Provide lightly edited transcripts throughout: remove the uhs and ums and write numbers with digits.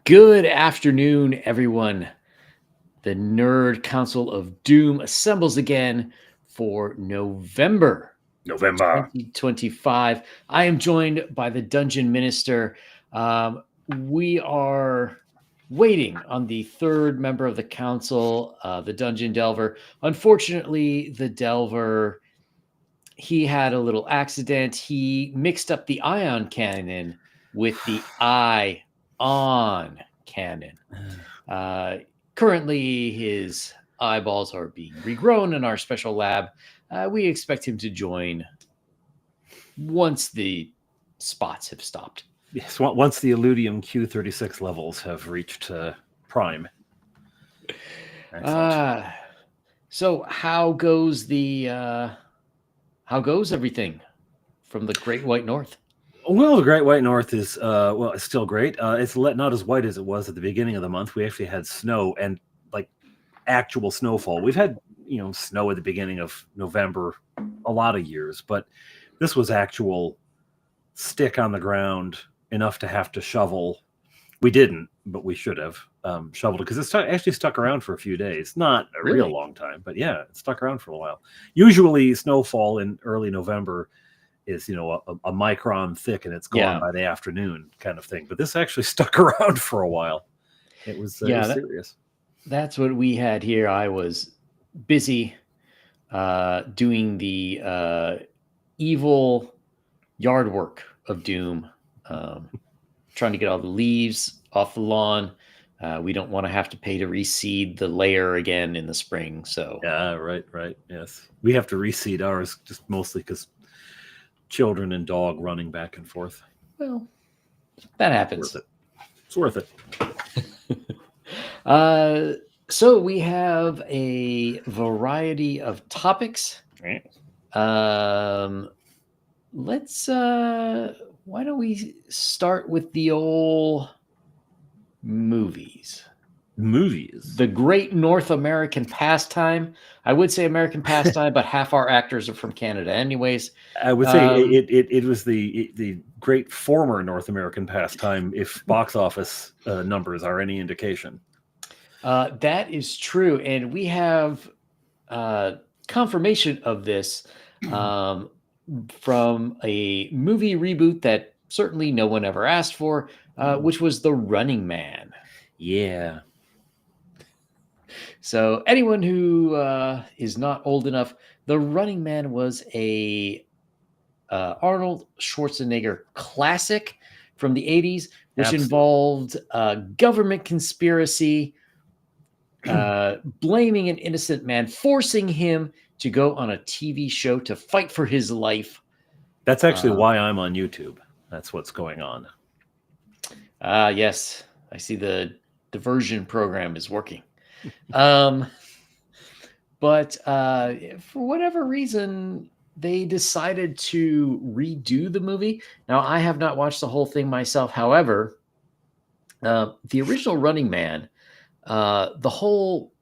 Good afternoon, everyone. The Nerd Council of Doom assembles again for November November. 2025. I am joined by the Dungeon Minister. We are waiting on the third member of the council, the Dungeon Delver. Unfortunately, the Delver, he had a little accident. He mixed up the ion cannon with the ion cannon. Currently, his eyeballs are being regrown in our special lab. We expect him to join once the spots have stopped. Yes, once the Illudium Q36 levels have reached prime. So how goes everything from the Great White North? Well, the Great White North is it's still great. It's not as white as it was at the beginning of the month. We actually had snow and like actual snowfall. We've had snow at the beginning of November a lot of years, but this was actual stick on the ground enough to have to shovel. We didn't, but we should have shoveled it because it's actually stuck around for a few days. Not a real long time, but yeah, it stuck around for a while. Usually snowfall in early November is a micron thick and it's gone by the afternoon kind of thing. But this actually stuck around for a while. It was serious. That's what we had here. I was busy doing the evil yard work of Doom, trying to get all the leaves off the lawn. We don't want to have to pay to reseed the layer again in the spring. So right. Yes, we have to reseed ours just mostly because children and dog running back and forth. Well, that happens. It's worth it. So we have a variety of topics. Right. Let's why don't we start with the old movies? The great North American pastime. I would say American pastime, but half our actors are from Canada anyways. I would say it was the great former North American pastime, if box office numbers are any indication. That is true. And we have confirmation of this from a movie reboot that certainly no one ever asked for, which was The Running Man. Yeah. So anyone who is not old enough, The Running Man was a Arnold Schwarzenegger classic from the 80s, which involved government conspiracy, blaming an innocent man, forcing him to go on a TV show to fight for his life. That's actually why I'm on YouTube. That's what's going on. Yes, I see the diversion program is working. But for whatever reason, they decided to redo the movie. Now, I have not watched the whole thing myself. However, the original Running Man, the whole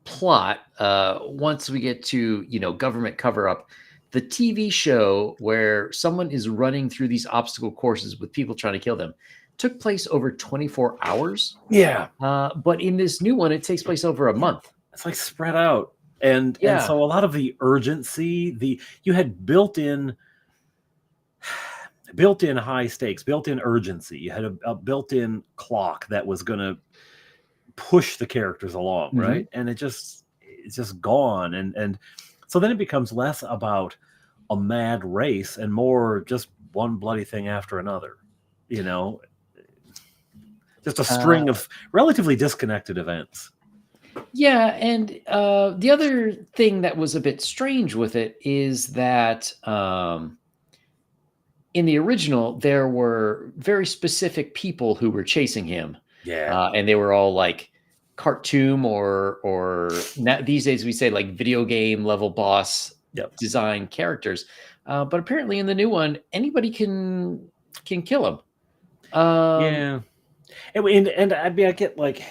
plot, once we get to, government cover up, the TV show where someone is running through these obstacle courses with people trying to kill them took place over 24 hours. Yeah. But in this new one, it takes place over a month. It's like spread out. And so a lot of the urgency, you had built-in high stakes, built-in urgency. You had a built-in clock that was going to push the characters along, right? And it's just gone. And so then it becomes less about a mad race and more just one bloody thing after another, just a string of relatively disconnected events. Yeah, and the other thing that was a bit strange with it is that in the original, there were very specific people who were chasing him. Yeah. And they were all like cartoon or these days we say like video game level boss design characters. But apparently in the new one, anybody can kill him. Yeah. And I mean, I get like,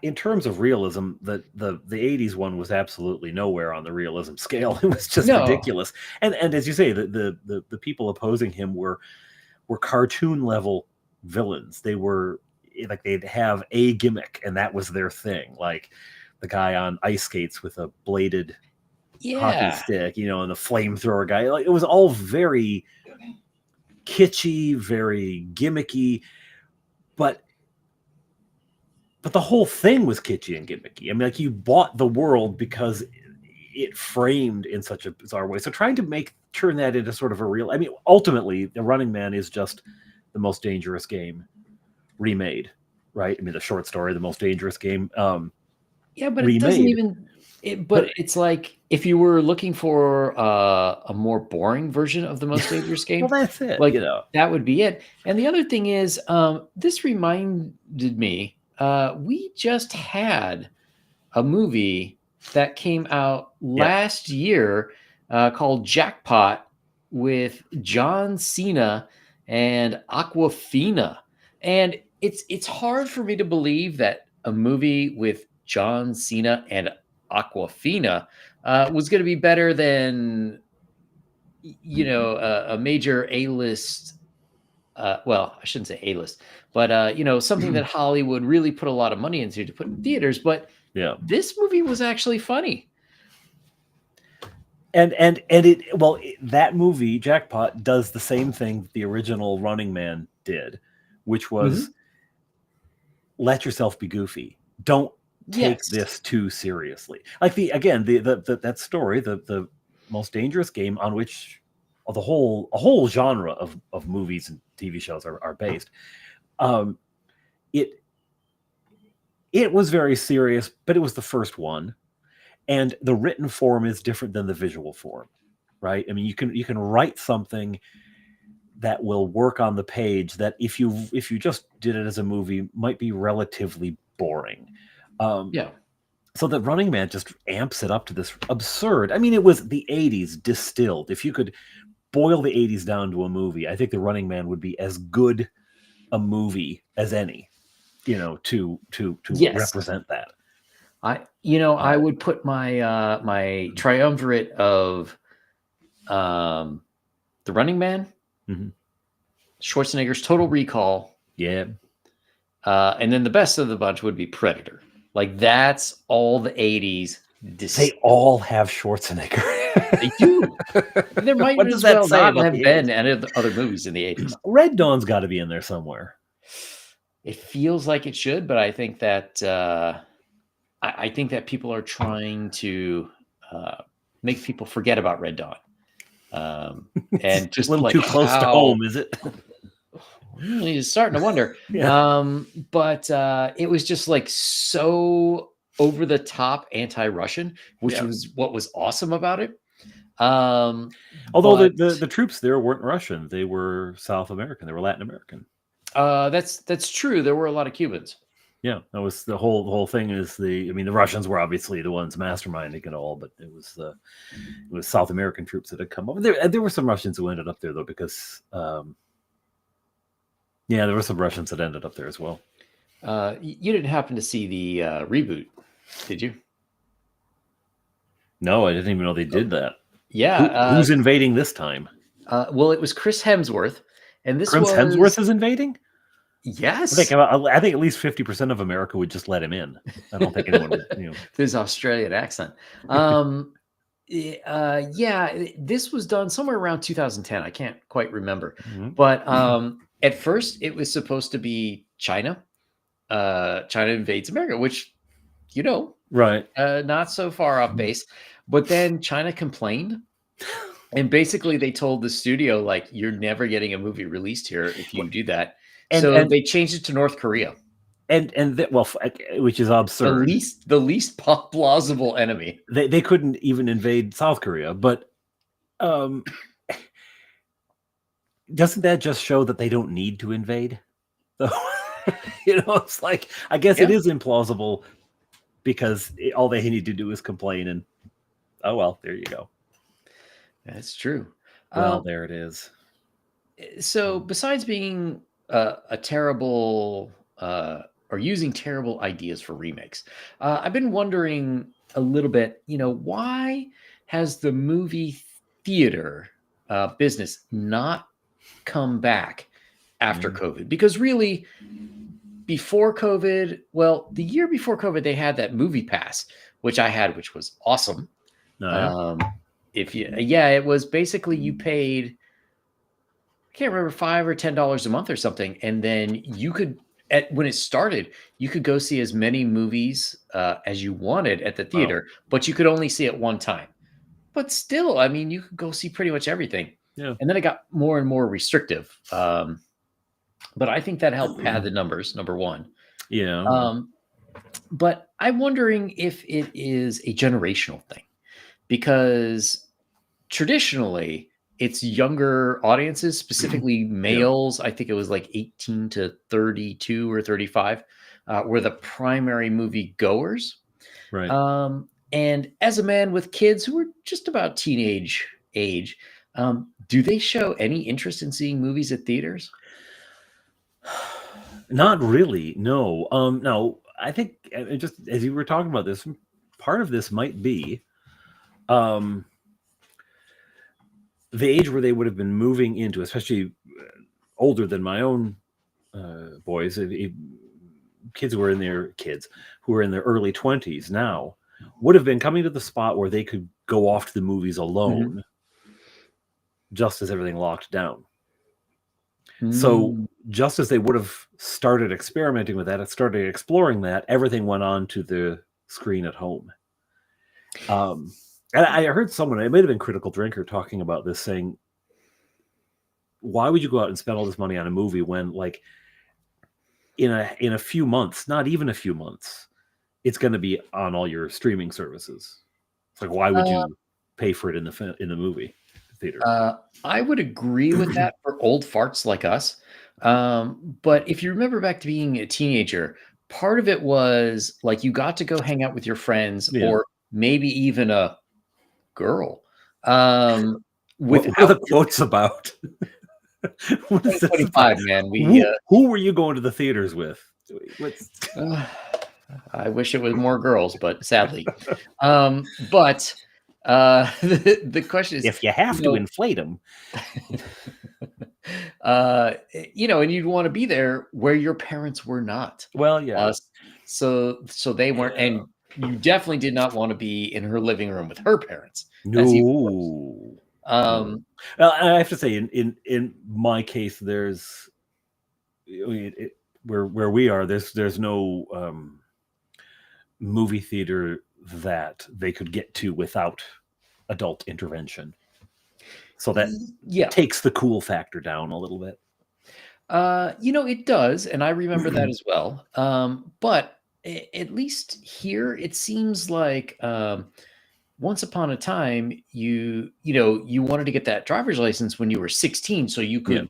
in terms of realism, the 80s one was absolutely nowhere on the realism scale. It was just ridiculous. And as you say, the people opposing him were cartoon level villains. They were like they'd have a gimmick, and that was their thing. Like the guy on ice skates with a bladed hockey Yeah. stick, you know, and the flamethrower guy. Like it was all very kitschy, very gimmicky, but the whole thing was kitschy and gimmicky. I mean, like you bought the world because it framed in such a bizarre way. So trying to turn that into sort of a real, I mean, ultimately the Running Man is just The Most Dangerous Game remade, right? I mean, the short story, The Most Dangerous Game, Yeah, but remade. it doesn't even. But it's like if you were looking for a more boring version of The Most Dangerous Game, well, that's it. like You know, that would be it. And the other thing is, this reminded me, we just had a movie that came out last year called Jackpot with John Cena and Aquafina, and it's hard for me to believe that a movie with John Cena and Aquafina was going to be better than a major A-list. Well, I shouldn't say A-list, but something that Hollywood really put a lot of money into to put in theaters. But yeah. this movie was actually funny. And that movie Jackpot does the same thing the original Running Man did, which was let yourself be goofy. Don't take this too seriously. Like that story, the Most Dangerous Game, on which a whole genre of movies and TV shows are based. It was very serious, but it was the first one. And the written form is different than the visual form, right? I mean, you can write something that will work on the page that if you just did it as a movie might be relatively boring. So the Running Man just amps it up to this absurd. I mean, it was the 80s distilled. If you could boil the 80s down to a movie, I think the Running Man would be as good a movie as any, to represent that. I would put my my triumvirate of The Running Man, Schwarzenegger's Total Recall, and then the best of the bunch would be Predator. Like that's all the 80s. They all have Schwarzenegger. They do. There might what as does that well say not about have the been 80s? any of the other movies in the 80s. Red Dawn's got to be in there somewhere. It feels like it should, but I think that I think that people are trying to make people forget about Red Dawn, and just a little like too close to home, is it? He's starting to wonder. But it was just like so over the top anti-Russian, which was what was awesome about it. Although the troops there weren't Russian, they were South American, they were Latin American. That's true. There were a lot of Cubans. Yeah, that was the whole thing. The Russians were obviously the ones masterminding it all, but it was South American troops that had come over. There were some Russians who ended up there though, because there were some Russians that ended up there as well. You didn't happen to see the reboot, did you? No, I didn't even know they did that. Yeah, who's invading this time? Well, it was Chris Hemsworth, and Hemsworth is invading. Yes, I think at least 50% of America would just let him in. I don't think anyone would. His Australian accent. This was done somewhere around 2010. I can't quite remember, but at first it was supposed to be China. China invades America, which right, not so far off base. But then China complained. And basically, they told the studio, like, you're never getting a movie released here if you do that. And they changed it to North Korea. Which is absurd. The least plausible enemy. They couldn't even invade South Korea, but doesn't that just show that they don't need to invade? So, it's like, I guess it is implausible because all they need to do is complain, and oh well, there you go. That's true. Well, there it is. So besides being a terrible or using terrible ideas for remakes, I've been wondering a little bit, why has the movie theater business not come back after COVID? Because really, before COVID, well, the year before COVID, they had that Movie Pass, which I had, which was awesome. No, yeah. If you, yeah, it was basically you paid, I can't remember, $5 or $10 a month or something, and then you could, when it started, you could go see as many movies as you wanted at the theater, but you could only see it one time. But still, I mean, you could go see pretty much everything. Yeah. And then it got more and more restrictive. But I think that helped pad the numbers, number one. Yeah. But I'm wondering if it is a generational thing, because traditionally it's younger audiences, specifically males. I think it was like 18 to 32 or 35 were the primary movie goers. Right. And as a man with kids who are just about teenage age, do they show any interest in seeing movies at theaters? Not really. No. No, I think just as you were talking about this, part of this might be the age where they would have been moving into, especially older than my own boys, kids who were in their early 20s now, would have been coming to the spot where they could go off to the movies alone, just as everything locked down. So just as they would have started experimenting with that, started exploring that, everything went on to the screen at home. And I heard someone, it might have been Critical Drinker, talking about this, saying, why would you go out and spend all this money on a movie when, like, in a few months, not even a few months, it's going to be on all your streaming services? It's like, why would you pay for it in the movie theater? I would agree with that for old farts like us. But if you remember back to being a teenager, part of it was like you got to go hang out with your friends, or maybe even a girl. What are the quotes about? What is 25, man. Who were you going to the theaters with? I wish it was more girls, but sadly. But the question is, if you have to inflate them, and you'd want to be there where your parents were not. Well, yeah. So they weren't, and you definitely did not want to be in her living room with her parents. No. Well, I have to say, in my case, there's where we are. There's no movie theater that they could get to without adult intervention. So that takes the cool factor down a little bit. It does, and I remember that as well. But at least here, it seems like once upon a time, you wanted to get that driver's license when you were 16, so you could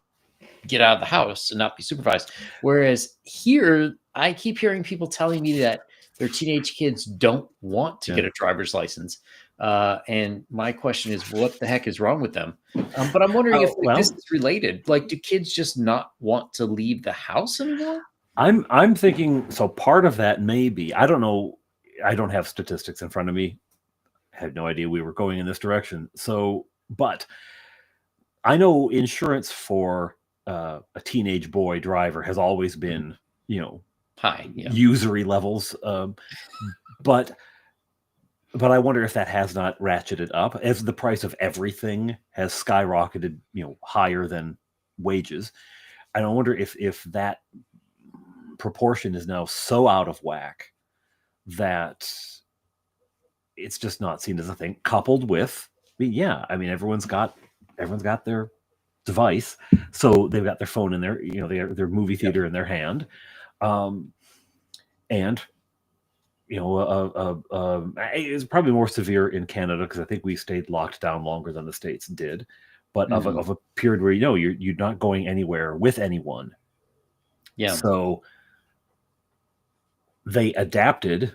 get out of the house and not be supervised. Whereas here, I keep hearing people telling me that their teenage kids don't want to get a driver's license. And my question is, what the heck is wrong with them? But I'm wondering if this is related. Like, do kids just not want to leave the house anymore? I'm thinking, so part of that may be, I don't know, I don't have statistics in front of me. I had no idea we were going in this direction. So, but I know insurance for a teenage boy driver has always been, high, usury levels. But I wonder if that has not ratcheted up as the price of everything has skyrocketed, higher than wages. I don't wonder if that proportion is now so out of whack that it's just not seen as a thing. Coupled with, everyone's got their device, so they've got their phone in their, their movie theater in their hand, and it's probably more severe in Canada because I think we stayed locked down longer than the States did, but of a period where you're not going anywhere with anyone. Yeah. So they adapted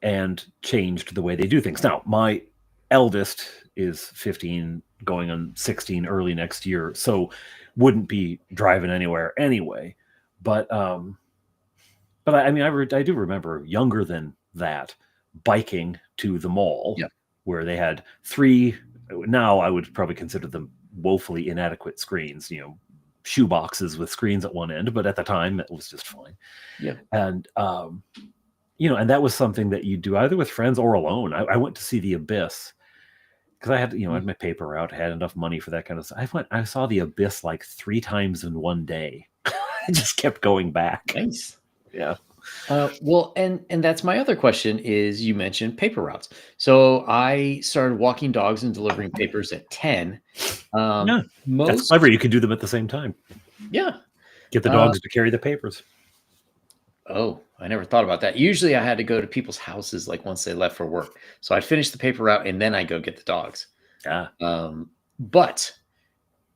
and changed the way they do things. Now, my eldest is 15, going on 16 early next year, so wouldn't be driving anywhere anyway. But I do remember younger than that biking to the mall, where they had 3. Now I would probably consider them woefully inadequate screens, shoe boxes with screens at one end, but at the time it was just fine. Yeah. And and that was something that you do either with friends or alone. I went to see The Abyss because I had, I had my paper route, had enough money for that kind of stuff. I saw The Abyss like 3 times in one day. I just kept going back. Nice. Yeah. Well, and that's my other question is you mentioned paper routes. So I started walking dogs and delivering papers at 10. Yeah, that's clever. You could do them at the same time. Yeah. Get the dogs to carry the papers. Oh, I never thought about that. Usually I had to go to people's houses like once they left for work. So I'd finish the paper route and then I go get the dogs. Yeah. But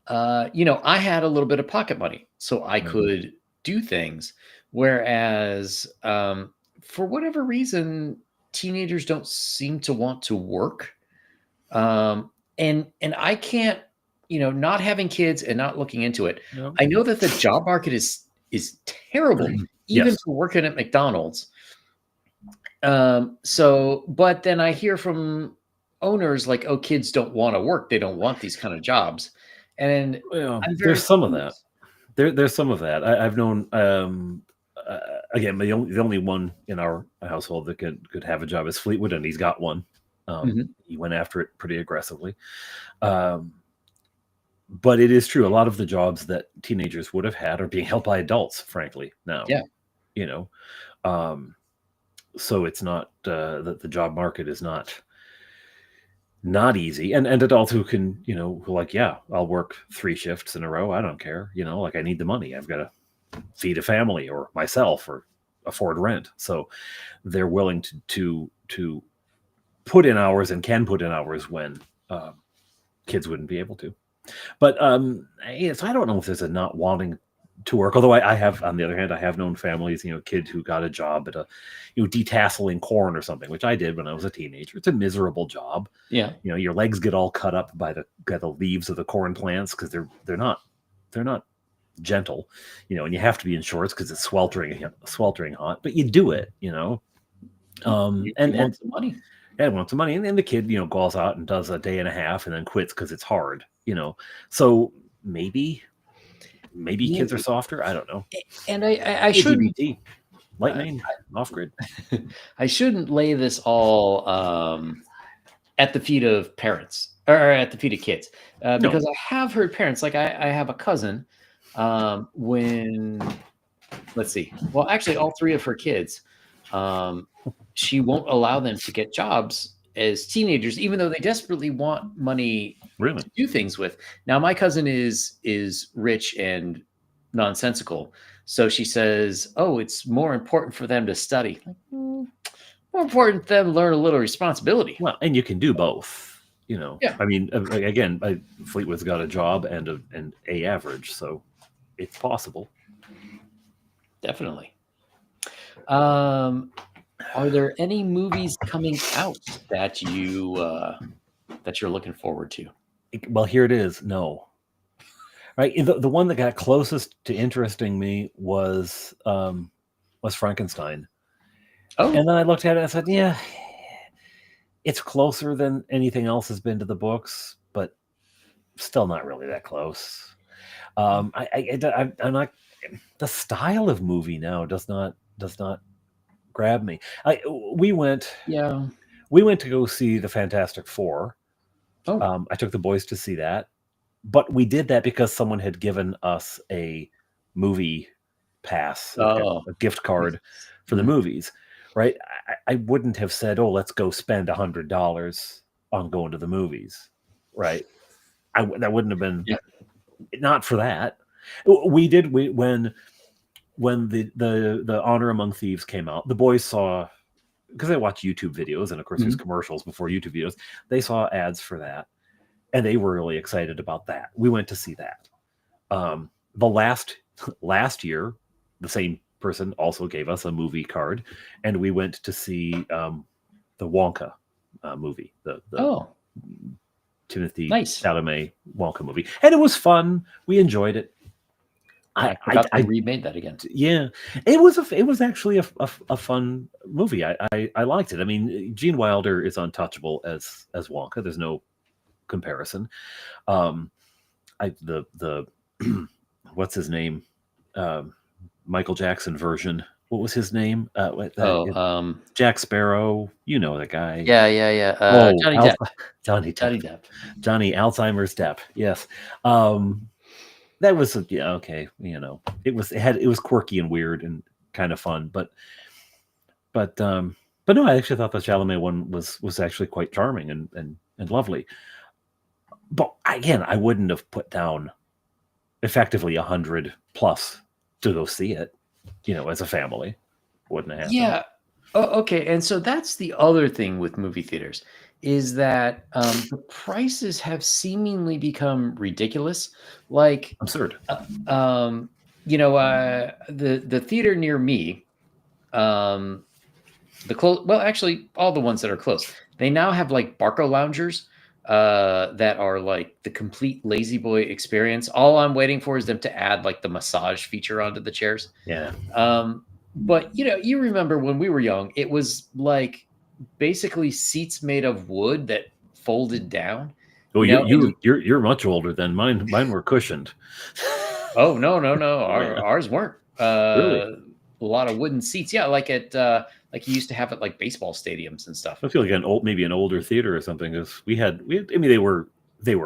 I had a little bit of pocket money, so I could do things. Whereas for whatever reason, teenagers don't seem to want to work. And I can't, not having kids and not looking into it. Yep. I know that the job market is terrible, even for working at McDonald's. But then I hear from owners like, oh, kids don't want to work. They don't want these kind of jobs. And there's some of that. There's some of that. I've known, again, the only one in our household that could have a job is Fleetwood, and he's got one. He went after it pretty aggressively. But it is true. A lot of the jobs that teenagers would have had are being held by adults, frankly, now. Yeah. So it's not that the job market is not easy. And adults who can, who like, yeah, I'll work 3 shifts in a row. I don't care. Like I need the money. I've got to feed a family or myself or afford rent. So they're willing to put in hours and can put in hours when kids wouldn't be able to. But so I don't know if there's a not wanting to work. Although I have, on the other hand, I have known families, kids who got a job at a, detasseling corn or something, which I did when I was a teenager. It's a miserable job. Yeah. Your legs get all cut up by the leaves of the corn plants because they're not gentle, and you have to be in shorts because it's sweltering hot. But you do it, and want some money. Yeah, want some money, and then the kid, goes out and does a day and a half and then quits because it's hard, So maybe kids are softer. I don't know. And I shouldn't lightning off grid. I shouldn't lay this all at the feet of parents or at the feet of kids because I have heard parents, like I have a cousin when, let's see, well, actually all 3 of her kids, she won't allow them to get jobs as teenagers, even though they desperately want money to do things with. Now, my cousin is rich and nonsensical. So she says, oh, it's more important for them to study. More important for them to learn a little responsibility. Well, and you can do both, Yeah. I mean, again, Fleetwood's got a job and an A average, so it's possible. Definitely. Are there any movies coming out that you're looking forward to? Well, here it is. No. Right. The one that got closest to interesting me was Frankenstein. Oh. And then I looked at it and I said, yeah, it's closer than anything else has been to the books, but still not really that close. I'm not. The style of movie now does not grab me. We went to go see the Fantastic Four. Oh. I took the boys to see that, but we did that because someone had given us a movie pass, a gift card for the movies, right? I wouldn't have said, oh, let's go spend $100 on going to the movies, right? That wouldn't have been not for that. We did when the Honor Among Thieves came out, the boys saw, because they watch YouTube videos, and of course there's commercials before YouTube videos, they saw ads for that, and they were really excited about that. We went to see that. The last year, the same person also gave us a movie card, and we went to see the Wonka movie, the Timothy Chalamet Wonka movie, and it was fun. We enjoyed it. I remade that again. Yeah, it was actually a fun movie. I liked it. I mean, Gene Wilder is untouchable as Wonka. There's no comparison. The what's his name? Michael Jackson version. What was his name? Jack Sparrow. You know the guy. yeah. Oh, Johnny Depp. Johnny Johnny Depp. Depp. Johnny Alzheimer's Depp. Yes. That was okay. It was quirky and weird and kind of fun, but no, I actually thought the Chalamet one was actually quite charming and lovely. But again, I wouldn't have put down effectively 100 plus to go see it, as a family. Wouldn't have happened. Yeah. Oh, okay. And so that's the other thing with movie theaters is that the prices have seemingly become ridiculous. Like, Absurd. the theater near me, actually, all the ones that are close, they now have like Barco loungers that are like the complete Lazy Boy experience. All I'm waiting for is them to add like the massage feature onto the chairs. Yeah. But you remember when we were young, it was like basically seats made of wood that folded down. Oh, you're much older than mine. Mine were cushioned. Oh no. Ours weren't. Really? A lot of wooden seats. Yeah, like like you used to have at like baseball stadiums and stuff. I feel like maybe an older theater or something, because we had. I mean, they were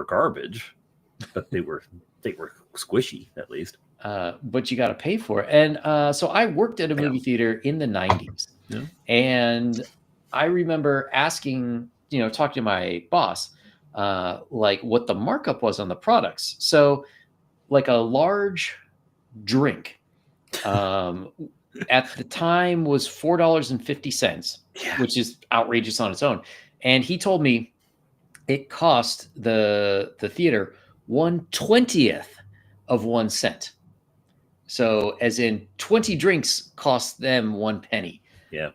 garbage, but they were squishy at least. But you got to pay for it. And so I worked at a movie theater in the 90s. Yeah. And I remember asking, talking to my boss, like what the markup was on the products. So like a large drink at the time was $4.50, which is outrageous on its own. And he told me it cost the theater 1/20th of 1 cent. So as in 20 drinks cost them 1 penny. Yeah.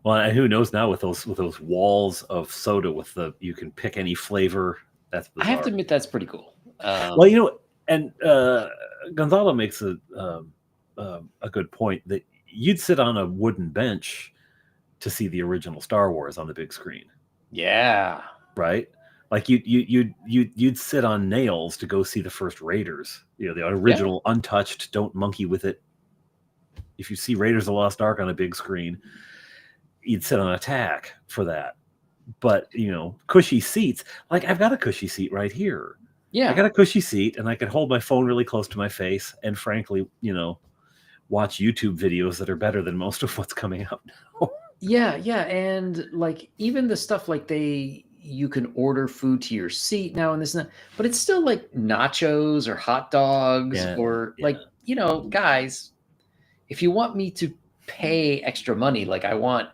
Well, and who knows now with those walls of soda you can pick any flavor. That's bizarre. I have to admit that's pretty cool. Well, and Gonzalo makes a good point that you'd sit on a wooden bench to see the original Star Wars on the big screen. Yeah. Right. Like you'd sit on nails to go see the first Raiders. The original, untouched. Don't monkey with it. If you see Raiders of the Lost Ark on a big screen, you'd sit on Attack for that. But cushy seats. Like I've got a cushy seat right here. Yeah, I got a cushy seat, and I can hold my phone really close to my face, and frankly, watch YouTube videos that are better than most of what's coming out now. Yeah, and like even the stuff like you can order food to your seat now and this and that, but it's still like nachos or hot dogs or like, guys, if you want me to pay extra money, like I want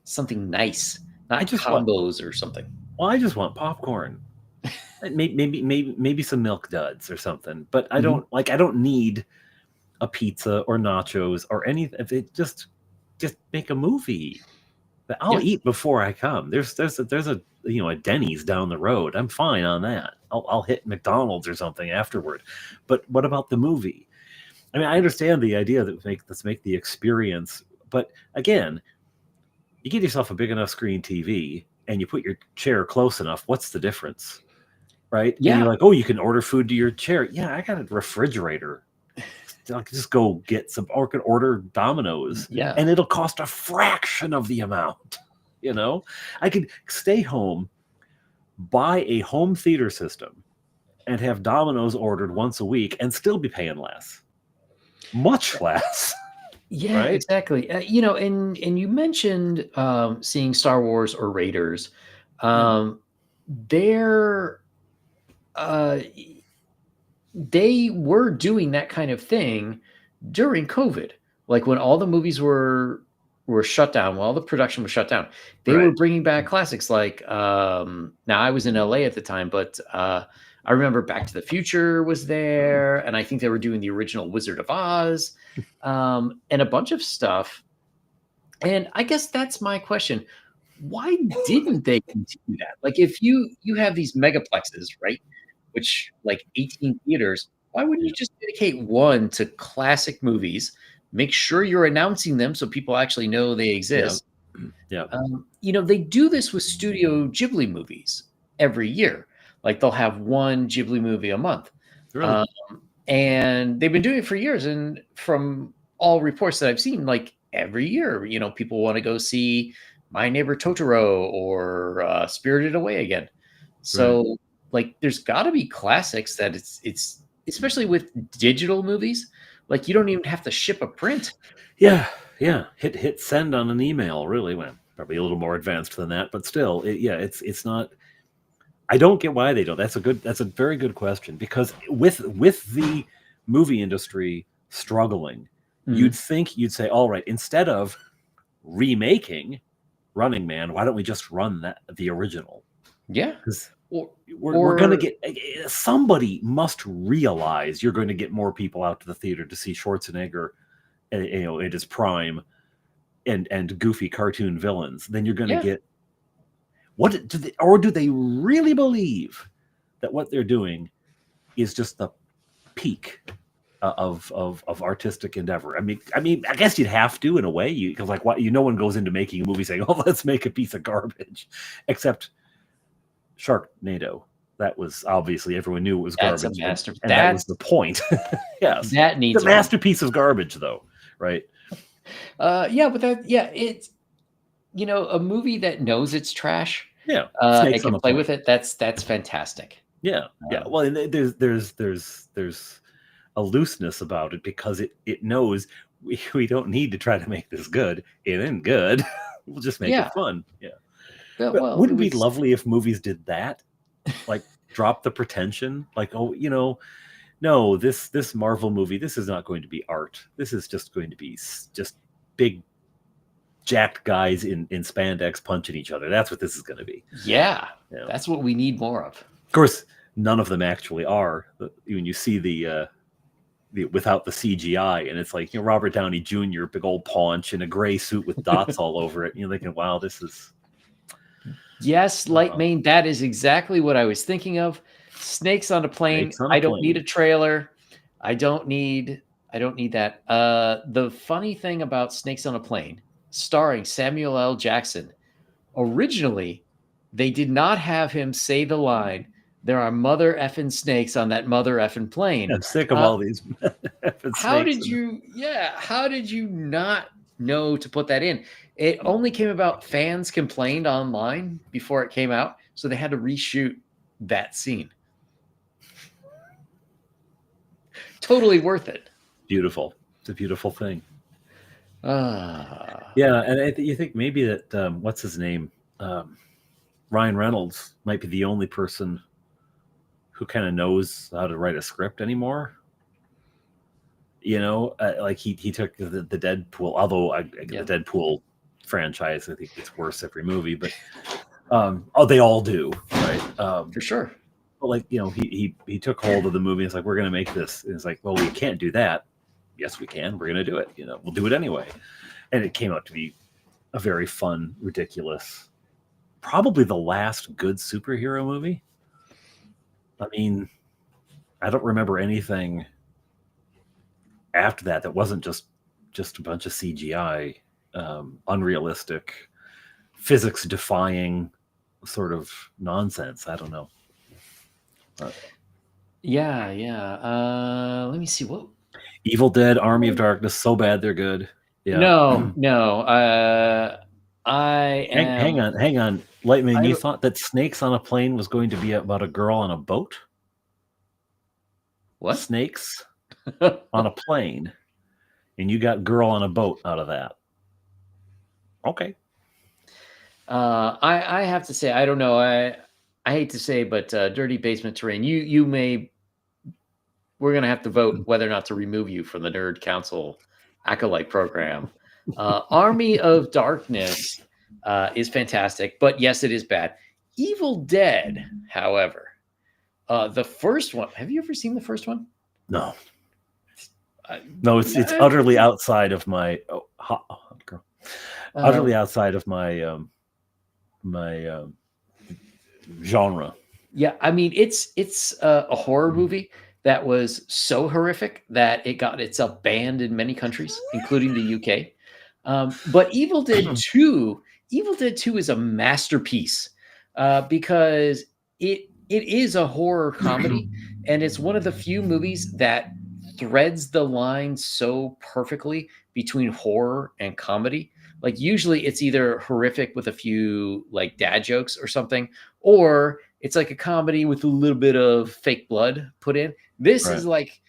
something nice, not just combos or something. Well, I just want popcorn. maybe some Milk Duds or something, but I don't need a pizza or nachos or anything. It just make a movie. I'll eat before I come. There's a a Denny's down the road. I'm fine on that. I'll hit McDonald's or something afterward. But what about the movie? I mean, I understand the idea that let's make the experience, but again, you get yourself a big enough screen TV and you put your chair close enough. What's the difference? Right? Yeah. And you're like, oh, you can order food to your chair. Yeah, I got a refrigerator. I could just go get some, or could order Domino's. Yeah. And it'll cost a fraction of the amount. I could stay home, buy a home theater system, and have Domino's ordered once a week and still be paying less. Much less. Yeah, right? Exactly. And you mentioned seeing Star Wars or Raiders. They were doing that kind of thing during COVID, like when all the movies were shut down, when all the production was shut down. They were bringing back classics like now I was in LA at the time, but I remember Back to the Future was there, and I think they were doing the original Wizard of Oz, and a bunch of stuff. And I guess that's my question. Why didn't they continue that? Like if you have these megaplexes, right? Which like 18 theaters, why wouldn't you just dedicate one to classic movies? Make sure you're announcing them so people actually know they exist. Yeah. They do this with Studio Ghibli movies every year. Like they'll have one Ghibli movie a month. Really? and they've been doing it for years. And from all reports that I've seen, like every year, people want to go see My Neighbor Totoro or Spirited Away again. So like, there's got to be classics that it's especially with digital movies. Like, you don't even have to ship a print. Yeah. Hit send on an email. Really, well, probably a little more advanced than that, but still, it's not. I don't get why they don't. That's a very good question, because with the movie industry struggling, you'd think you'd say, all right, instead of remaking Running Man, why don't we just run the original? Yeah. Because we're going to get, somebody must realize you're going to get more people out to the theater to see Schwarzenegger, at his prime, and goofy cartoon villains. Then you're going to get. What do they really believe that what they're doing is just the peak of artistic endeavor? I mean, I guess you'd have to, in a way, because like, what, no one goes into making a movie saying, "Oh, let's make a piece of garbage," except Sharknado. That was obviously, everyone knew it was garbage. That's a masterpiece. And that was the point. Yes, that needs the masterpiece of garbage, though, right? It's a movie that knows it's trash. Yeah, it can play with it. That's fantastic. Yeah. Well, and there's a looseness about it, because it knows we don't need to try to make this good. It ain't good. We'll just make it fun. Yeah. But wouldn't it be lovely if movies did that? Like, drop the pretension. Like, oh, no, this Marvel movie, this is not going to be art. This is just going to be just big jacked guys in spandex punching each other. That's what this is going to be. Yeah. That's what we need more of. Of course, none of them actually are. When you see the without the CGI, and it's like, Robert Downey Jr., big old paunch in a gray suit with dots all over it. You're thinking, wow, this is. Yes, Light Main. That is exactly what I was thinking of. Snakes on a Plane. I don't need a trailer. I don't need that. The funny thing about Snakes on a Plane, starring Samuel L. Jackson, originally they did not have him say the line, "There are mother effing snakes on that mother effing plane." I'm sick of all these effing how did you not know to put that in? It only came about, fans complained online before it came out, so they had to reshoot that scene. Totally worth it. Beautiful. It's a beautiful thing. Yeah, and you think maybe that what's his name, Ryan Reynolds, might be the only person who kind of knows how to write a script anymore. Like he took the Deadpool, although the Deadpool franchise, I think it's worse every movie, but they all do, right? For sure. But like, he took hold of the movie. It's like, we're going to make this. And it's like, well, we can't do that. Yes, we can. We're going to do it. We'll do it anyway. And it came out to be a very fun, ridiculous, probably the last good superhero movie. I mean, I don't remember anything after that wasn't just a bunch of CGI, unrealistic, physics defying sort of nonsense. I don't know. Let me see what. Evil Dead, Army of Darkness, so bad they're good. Yeah. No. Hang on, Lightman. You thought that Snakes on a Plane was going to be about a girl on a boat? What? Snakes on a plane, and you got girl on a boat out of that. Okay. I have to say, I don't know. I hate to say, but Dirty Basement Terrain, we're going to have to vote whether or not to remove you from the Nerd Council Acolyte program. Army of Darkness is fantastic, but yes, it is bad. Evil Dead, however, the first one, have you ever seen the first one? No. No, it's utterly outside of my utterly outside of my my genre. Yeah, I mean, it's a horror movie that was so horrific that it got itself banned in many countries, including the UK. But Evil Dead 2 is a masterpiece because it is a horror comedy, and it's one of the few movies that threads the line so perfectly between horror and comedy. Like usually it's either horrific with a few like dad jokes or something, or it's like a comedy with a little bit of fake blood put in. This Right. is like,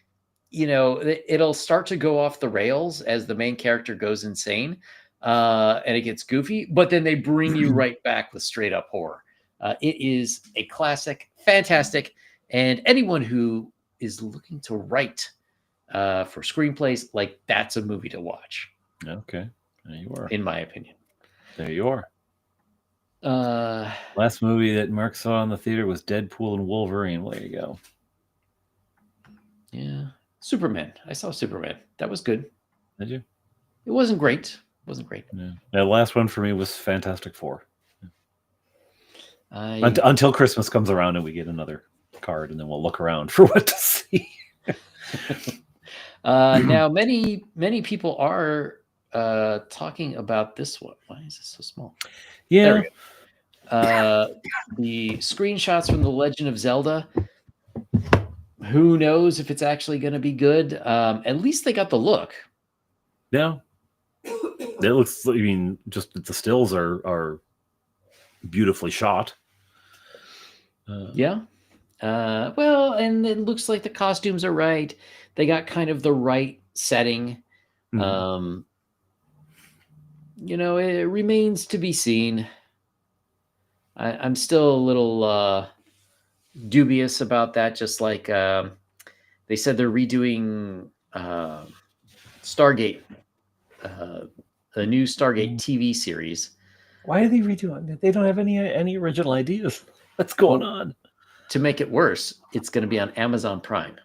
it'll start to go off the rails as the main character goes insane, and it gets goofy, but then they bring you right back with straight up horror. It is a classic, fantastic, and anyone who is looking to write for screenplays, like that's a movie to watch, Okay. There you are. in my opinion. There you are. Uh, Last movie that Mark saw in the theater was Deadpool and Wolverine. Well, there you go. yeah, Superman. I saw Superman. That was good. Did you? It wasn't great. Wasn't great. Yeah. The last one for me was Fantastic Four. I Until Christmas comes around and we get another card, and then we'll look around for what to see. now many people are talking about this one. Why is this so small? Yeah. There we go. The screenshots from The Legend of Zelda. Who knows if it's actually going to be good? At least they got the look. Yeah. It looks. I mean, just the stills are beautifully shot. Yeah. Well, and it looks like the costumes are right. They got kind of the right setting. Mhm. It remains to be seen. I'm still a little dubious about that. Just like they said, they're redoing Stargate, a new Stargate TV series. Why are they redoing it? They don't have any original ideas. What's going on? To make it worse, it's going to be on Amazon Prime.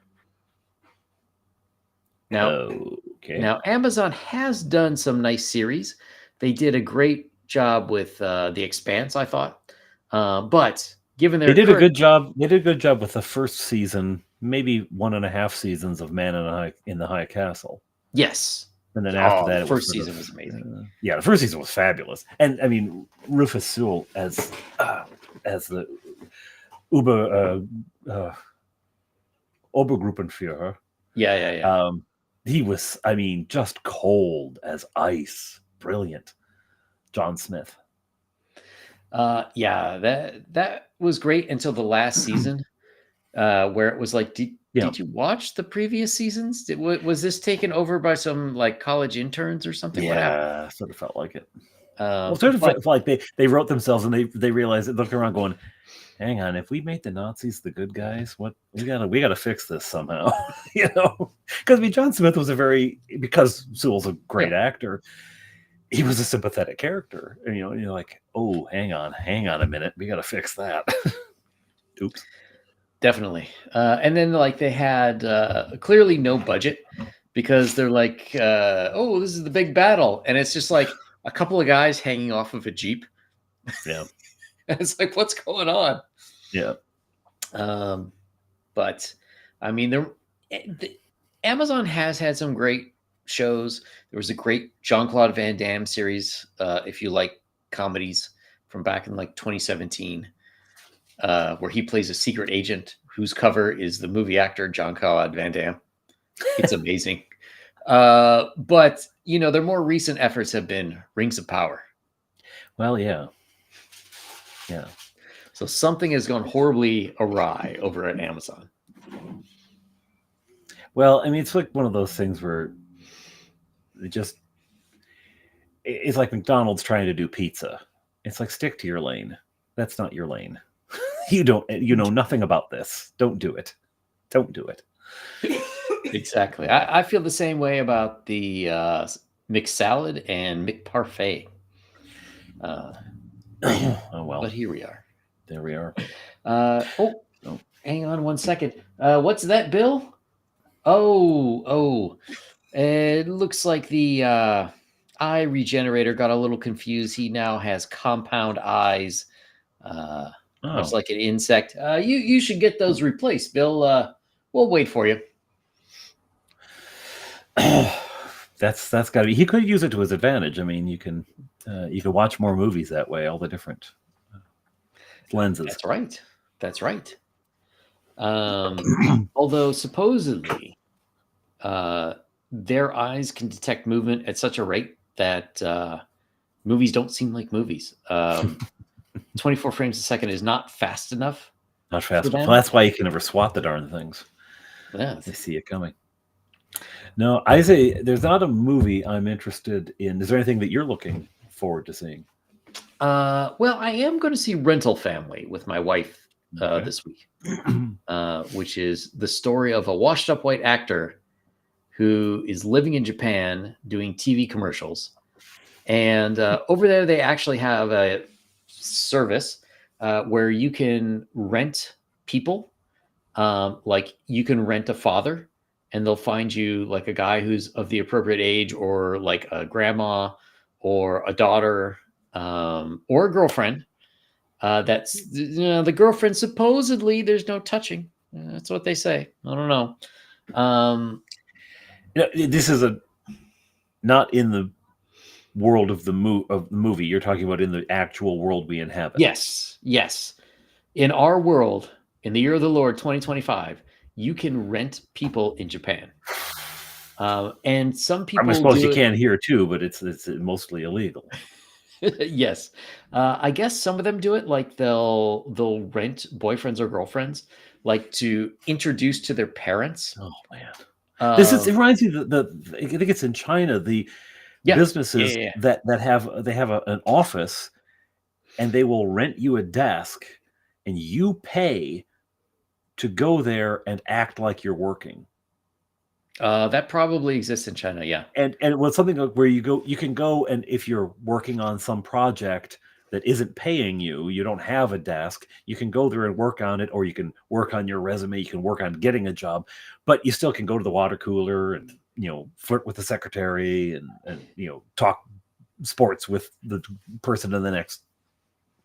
Now, okay. Now, Amazon has done some nice series. They did a great job with The Expanse, I thought. But given their They did a good job. They did a good job with the first season, maybe 1.5 seasons of Man in the High Castle. Yes. And then after that, the first season was amazing. Yeah, the first season was fabulous. And I mean, Rufus Sewell as the Obergruppenführer. Yeah. He was, I mean, just cold as ice. Brilliant. John Smith. Yeah, that was great until the last season, where it was like, did you watch the previous seasons? Was this taken over by some like college interns or something? Yeah, sort of felt like it. Sort of felt like they wrote themselves and they realized it, looking around going, hang on, if we made the Nazis the good guys, what we gotta fix this somehow. Because I mean, John Smith was because Sewell's a great actor, he was a sympathetic character. And you're like, oh, hang on a minute, we gotta fix that. Oops. Definitely. And then like they had clearly no budget, because they're like, oh, this is the big battle, and it's just like a couple of guys hanging off of a Jeep. Yeah. It's like, what's going on? Yeah. But I mean, Amazon has had some great shows. There was a great Jean-Claude Van Damme series, if you like comedies, from back in like 2017, where he plays a secret agent whose cover is the movie actor Jean-Claude Van Damme. It's amazing. But their more recent efforts have been Rings of Power. Well, yeah. Yeah. So something has gone horribly awry over at Amazon. Well, I mean, it's like one of those things where it's like McDonald's trying to do pizza. It's like, stick to your lane. That's not your lane. You know nothing about this. Don't do it. Don't do it. Exactly. I feel the same way about the McSalad and McParfait. Oh, well. But here we are. There we are. Hang on one second. What's that, Bill? Oh. It looks like the eye regenerator got a little confused. He now has compound eyes, much like an insect. You should get those replaced, Bill. We'll wait for you. That's got to be. He could use it to his advantage. I mean, you can watch more movies that way. All the different lenses. That's right. Although supposedly their eyes can detect movement at such a rate that movies don't seem like movies. 24 frames a second is not fast enough Not for fast enough. Well, them. that's why you can never swat the darn things. Yeah. They see it coming. No, I say there's not a movie I'm interested in. Is there anything that you're looking forward to seeing? Well, I am going to see Rental Family with my wife Okay. this week, which is the story of a washed-up white actor who is living in Japan doing TV commercials. And over there, they actually have a service where you can rent people. Like you can rent a father, and they'll find you like a guy who's of the appropriate age, or like a grandma, or a daughter, or a girlfriend. That's the girlfriend. Supposedly, there's no touching. That's what they say. I don't know. This is not in the world of the movie. You're talking about in the actual world we inhabit. Yes. In our world, in the year of the Lord 2025, you can rent people in Japan. And some people I suppose you can here too, but it's mostly illegal. Yes. I guess some of them do it, like they'll rent boyfriends or girlfriends, like to introduce to their parents. Oh man. It reminds me I think it's in China, the businesses that have an office, and they will rent you a desk and you pay to go there and act like you're working. That probably exists in China, yeah. And it was something where you can go, and if you're working on some project that isn't paying you, you don't have a desk, you can go there and work on it, or you can work on your resume, you can work on getting a job, but you still can go to the water cooler and flirt with the secretary and talk sports with the person in the next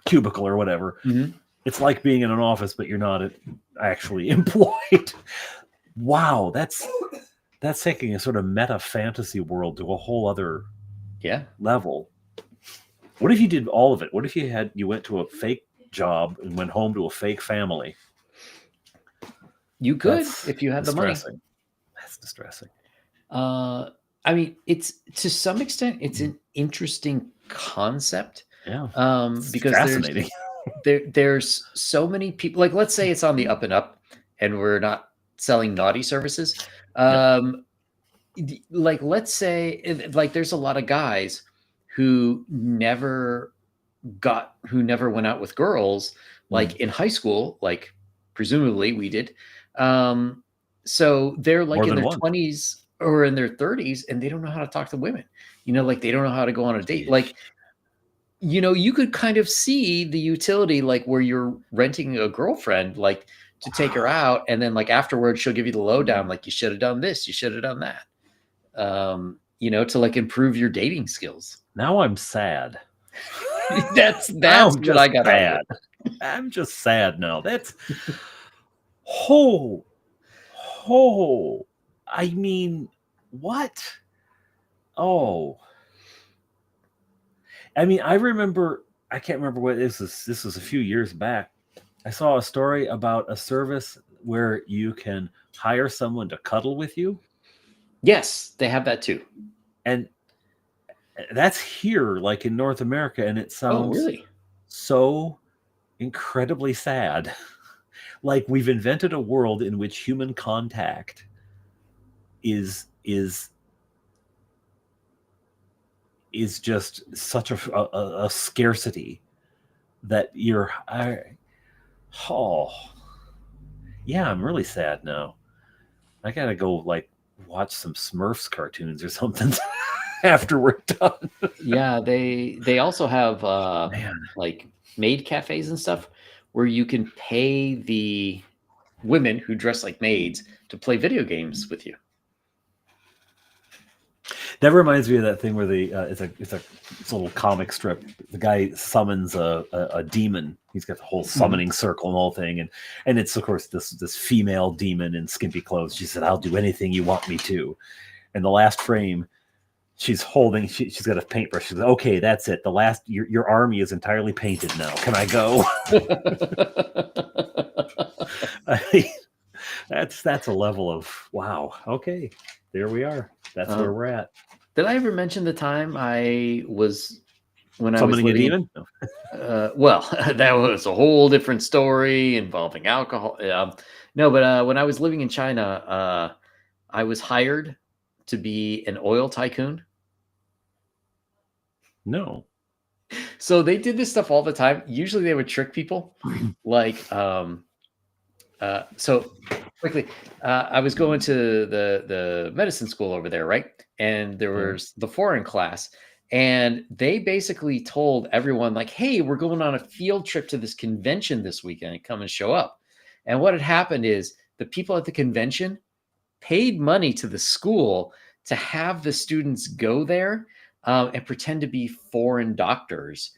cubicle or whatever. Mm-hmm. It's like being in an office, but you're not actually employed. Wow, that's taking a sort of meta fantasy world to a whole other level. What if you did all of it? What if you went to a fake job and went home to a fake family? You could, if you had the money. That's distressing. I mean, it's to some extent, it's an interesting concept. Yeah. Because fascinating. There's so many people. Like, let's say it's on the up and up, and we're not selling naughty services. Like, let's say, like, there's a lot of guys who never went out with girls, like in high school, like presumably we did. So they're like in their 20s or in their 30s, and they don't know how to talk to women. Like they don't know how to go on a date. Like, you could kind of see the utility, like where you're renting a girlfriend, like to take her out, and then like afterwards she'll give you the lowdown, like you should have done this, you should have done that, to like improve your dating skills. Now I'm sad. that's what I got out of it. I'm just sad now. That's I mean, what? Oh, I mean, I can't remember what this was a few years back. I saw a story about a service where you can hire someone to cuddle with you. Yes, they have that too. And that's here, like in North America, and it sounds really so incredibly sad. Like we've invented a world in which human contact is just such a scarcity that I'm really sad now. I gotta go like watch some Smurfs cartoons or something after we're done. Yeah, they also have like maid cafes and stuff where you can pay the women who dress like maids to play video games with you. That reminds me of that thing where it's a little comic strip. The guy summons a demon. He's got the whole summoning circle and the whole thing, and it's of course this female demon in skimpy clothes. She said, "I'll do anything you want me to." And the last frame, she's holding. She's got a paintbrush. She's like, "Okay, that's it. Your army is entirely painted now. Can I go?" I mean, that's a level of wow. Okay. there we are. That's where we're at. Did I ever mention the time I was when Summoning I was a demon? No. well, that was a whole different story involving alcohol. No, but when I was living in China, I was hired to be an oil tycoon. No. So they did this stuff all the time. Usually they would trick people. Like, so quickly, I was going to the medicine school over there, right? And there was the foreign class. And they basically told everyone, like, hey, we're going on a field trip to this convention this weekend. Come and show up. And what had happened is the people at the convention paid money to the school to have the students go there and pretend to be foreign doctors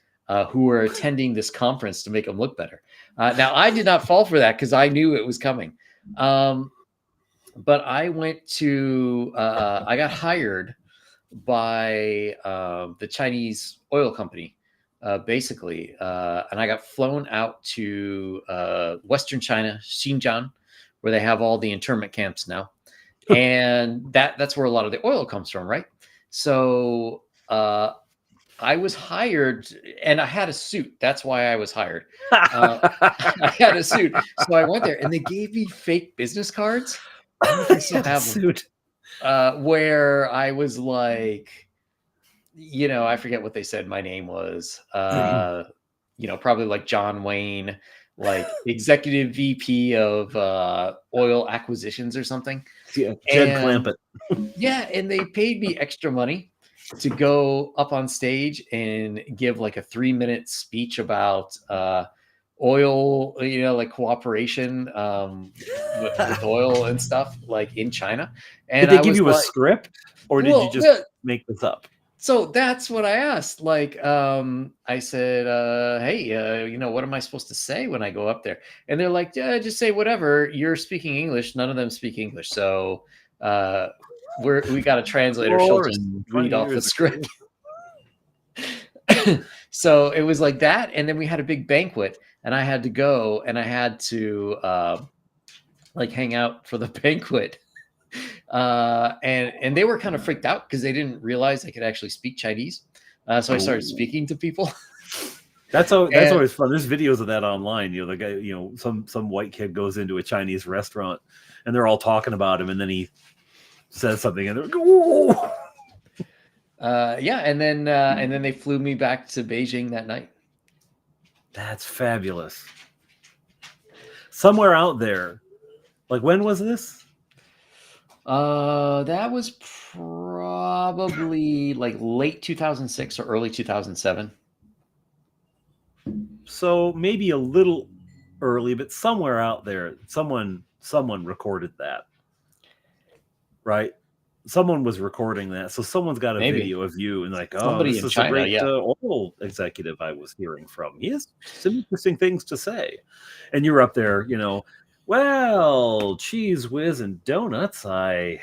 who were attending this conference to make them look better. Now, I did not fall for that because I knew it was coming. But I went to, I got hired by the Chinese oil company, basically. And I got flown out to Western China, Xinjiang, where they have all the internment camps now. And that's where a lot of the oil comes from, right? So I was hired and I had a suit. That's why I was hired. I had a suit. So I went there and they gave me fake business cards. I don't know if I still have them. Where I was like, you know, I forget what they said my name was. You know, probably like John Wayne, like executive VP of oil acquisitions or something. Yeah, Jed Clampett. Yeah, and they paid me extra money to go up on stage and give like a 3-minute speech about oil, you know, like cooperation with oil and stuff, like in China. And did they give you a script, or did you just make this up? So that's what I asked. Like, I said, hey, you know, what am I supposed to say when I go up there? And they're like, yeah, just say whatever. You're speaking English. None of them speak English. So we got a translator. She'll just read off the script. So it was like that. And then we had a big banquet and I had to go and I had to like hang out for the banquet. And they were kind of freaked out because they didn't realize I could actually speak Chinese. So I started speaking to people. That's always fun. There's videos of that online. You know, the guy, you know, some white kid goes into a Chinese restaurant and they're all talking about him, and then he says something, and they're like, "Whoa!" Yeah, and then they flew me back to Beijing that night. That's fabulous. Somewhere out there, like when was this? That was probably like late 2006 or early 2007. So maybe a little early, but somewhere out there, someone recorded that, right? Someone was recording that, so someone's got a video of you and like, oh, this is China, a great oil executive I was hearing from. He has some interesting things to say, and you're up there, you know. Well, cheese whiz and donuts. I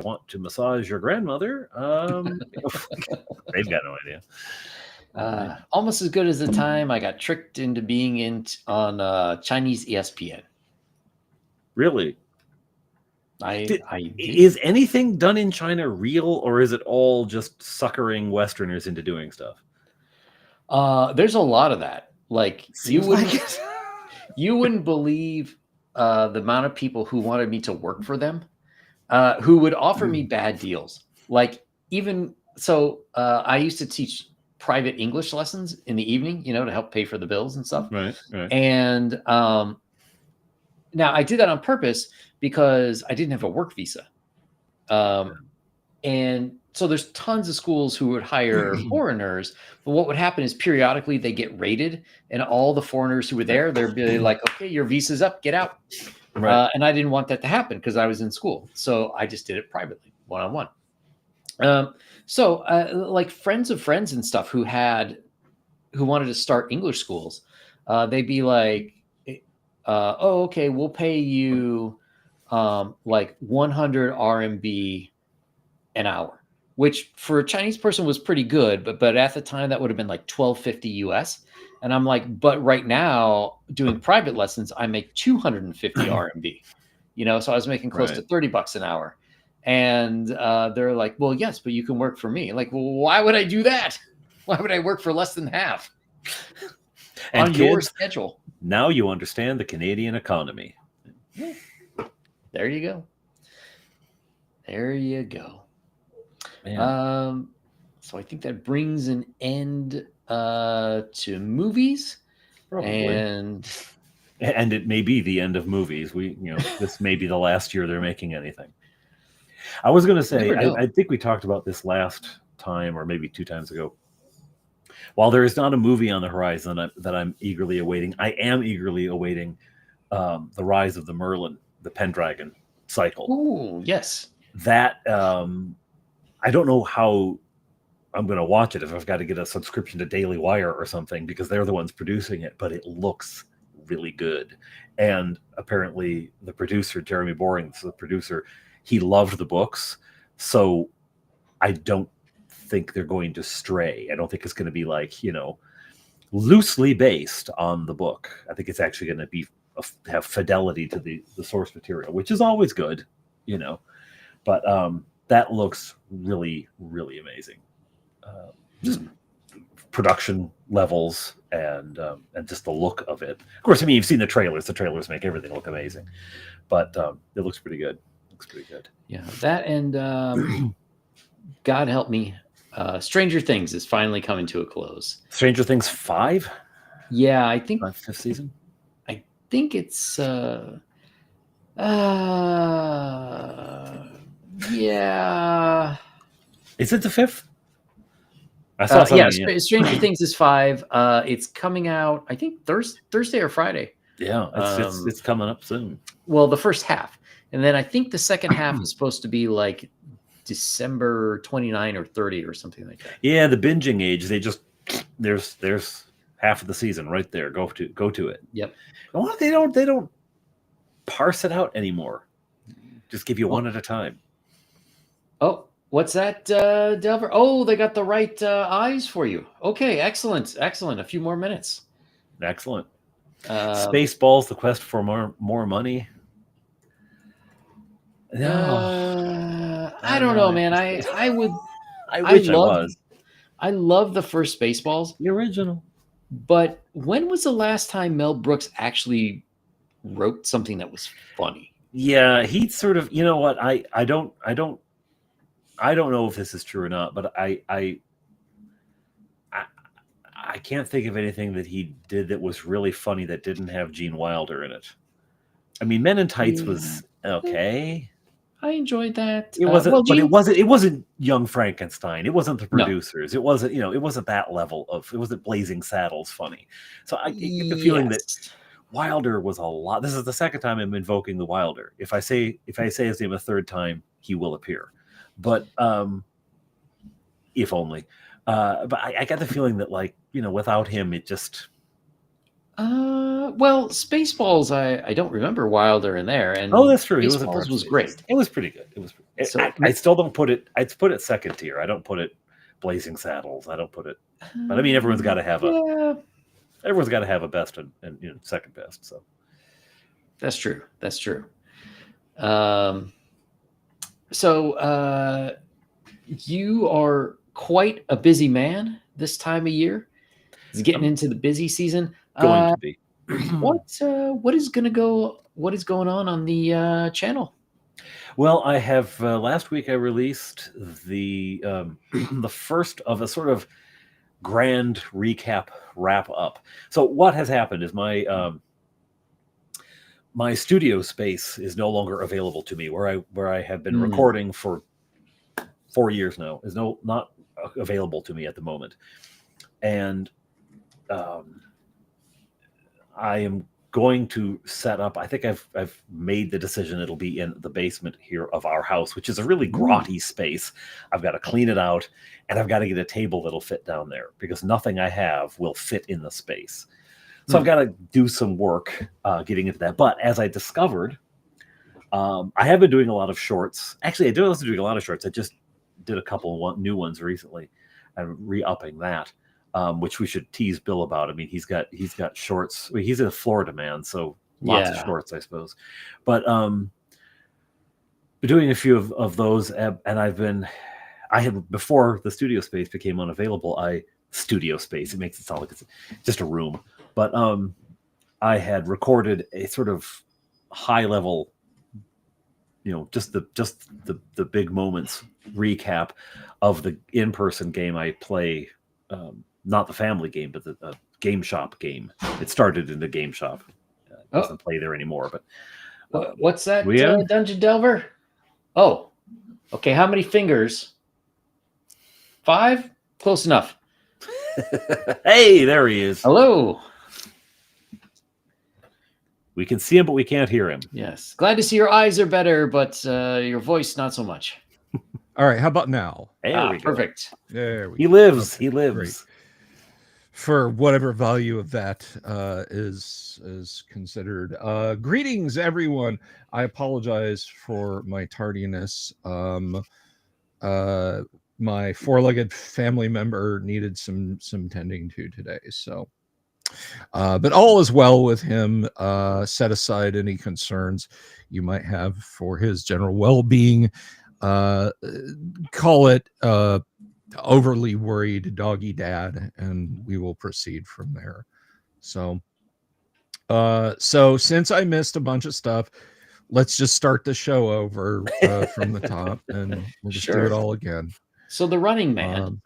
want to massage your grandmother. They've got no idea. Almost as good as the time I got tricked into being on Chinese ESPN. Really? I did. Is anything done in China real, or is it all just suckering Westerners into doing stuff? There's a lot of that. Like you wouldn't believe the amount of people who wanted me to work for them, who would offer me bad deals. Like even so, I used to teach private English lessons in the evening, you know, to help pay for the bills and stuff. Right. And now I did that on purpose because I didn't have a work visa. And so there's tons of schools who would hire foreigners, but what would happen is periodically they get raided, and all the foreigners who were there, they'd be like, okay, your visa's up, get out. Right. And I didn't want that to happen because I was in school. So I just did it privately, one-on-one. So like friends of friends and stuff who wanted to start English schools, they'd be like, oh, okay, we'll pay you like 100 RMB an hour, which for a Chinese person was pretty good, but at the time that would have been like $12.50 US. And I'm like, but right now doing private lessons, I make 250 RMB, you know, so I was making close to $30 an hour. And they're like, well, yes, but you can work for me. Like, well, why would I do that? Why would I work for less than half And on your kids, schedule? now you understand the Canadian economy. There you go. There you go. Man. So I think that brings an end to movies. Probably. And it may be the end of movies. This may be the last year they're making anything. I was going to say, I think we talked about this last time, or maybe 2 times ago. While there is not a movie on the horizon that I'm eagerly awaiting, I am eagerly awaiting The Rise of the Merlin, the Pendragon cycle. Oh, yes. That, I don't know how I'm going to watch it, if I've got to get a subscription to Daily Wire or something, because they're the ones producing it, but it looks really good. And apparently the producer, Jeremy Boring, the producer, he loved the books. So I don't think they're going to stray. I don't think it's going to be like, loosely based on the book. I think it's actually going to be have fidelity to the source material, which is always good, but that looks really, really amazing. Just production levels and just the look of it. Of course, I mean, you've seen the trailers. The trailers make everything look amazing, but it looks pretty good. Looks pretty good. Yeah, that and God help me, Stranger Things is finally coming to a close. Stranger Things 5? Yeah, I think 5th season. I think it's yeah. Is it the 5th? I saw something. Stranger Things is 5. It's coming out, I think Thursday or Friday. Yeah, it's coming up soon. Well, the first half, and then I think the second half is supposed to be like December 29 or 30 or something like that. Yeah, the binging age. They just there's half of the season right there. Go to it. Yep. Well, they don't parse it out anymore. Just give you one at a time. Oh, what's that, Delver? Oh, they got the right eyes for you. Okay, excellent. A few more minutes. Excellent. Spaceballs: The Quest for More Money. No, I don't know, man. I wish I was. I love the first Spaceballs, the original. But when was the last time Mel Brooks actually wrote something that was funny? Yeah, he sort of. You know what? I don't know if this is true or not, but I can't think of anything that he did that was really funny that didn't have Gene Wilder in it. I mean, Men in Tights was okay. I enjoyed that. It wasn't, it wasn't Young Frankenstein. It wasn't the producers. No. It wasn't, it wasn't that level of. It wasn't Blazing Saddles funny. So I get the feeling that Wilder was a lot. This is the second time I'm invoking the Wilder. If I say his name a third time, he will appear. But if only. But I got the feeling that, without him, it just. Well, Spaceballs, I don't remember Wilder in there, and that's true. Spaceballs was great. It was pretty good. It was. I still don't put it. I'd put it second tier. I don't put it Blazing Saddles. I don't put it. But I mean, everyone's got to have everyone's got to have a best and second best. So. That's true. That's true. So you are quite a busy man this time of year. It's getting into the busy season. Going to be. What is going on the channel? Well, I have last week I released the the first of a sort of grand recap wrap up. So what has happened is my my studio space is no longer available to me where I have been recording for 4 years now is not available to me at the moment. And I am going to set up. I think I've made the decision it'll be in the basement here of our house, which is a really grotty space. I've got to clean it out, and I've got to get a table that'll fit down there because nothing I have will fit in the space. So I've got to do some work getting into that. But as I discovered, I have been doing a lot of shorts. Actually, I was doing a lot of shorts. I just did a couple of new ones recently. I'm re-upping that. Which we should tease Bill about. I mean, he's got shorts. I mean, he's a Florida man, so lots of shorts, I suppose. But doing a few of those, and I had, before the studio space became unavailable, studio space, it makes it sound like it's just a room, but I had recorded a sort of high level, just the big moments recap of the in-person game I play, not the family game, but the Game Shop game. It started in the Game Shop. It doesn't play there anymore, but what's that, Dungeon Delver? Oh, okay. How many fingers? 5? Close enough. Hey, there he is. Hello. We can see him, but we can't hear him. Yes. Glad to see your eyes are better, but your voice not so much. All right. How about now? There we go. Perfect. There we He go. lives. Okay, he lives. great. For whatever value of that is considered. Greetings, everyone. I apologize for my tardiness. My four-legged family member needed some tending to today, so but all is well with him. Set aside any concerns you might have for his general well-being. Call it overly worried doggy dad, and we will proceed from there. So since I missed a bunch of stuff, let's just start the show over from the top, and we'll just do it all again. So the Running Man.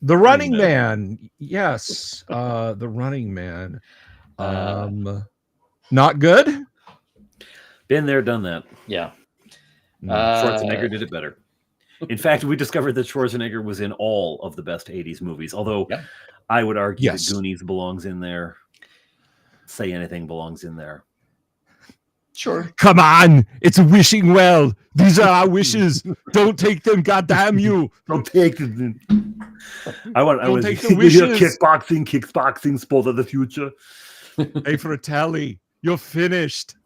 The Running Man. Yes. The Running Man. Not good. Been there, done that. Yeah. Schwarzenegger did it better. In fact, we discovered that Schwarzenegger was in all of the best 80s movies, although I would argue that Goonies belongs in there. Say Anything belongs in there. Sure. Come on. It's a wishing well. These are our wishes. Don't take them, goddamn you. Don't take them. I was take the wishes. Kickboxing, sport of the future. Hey, Fratelli, you're finished.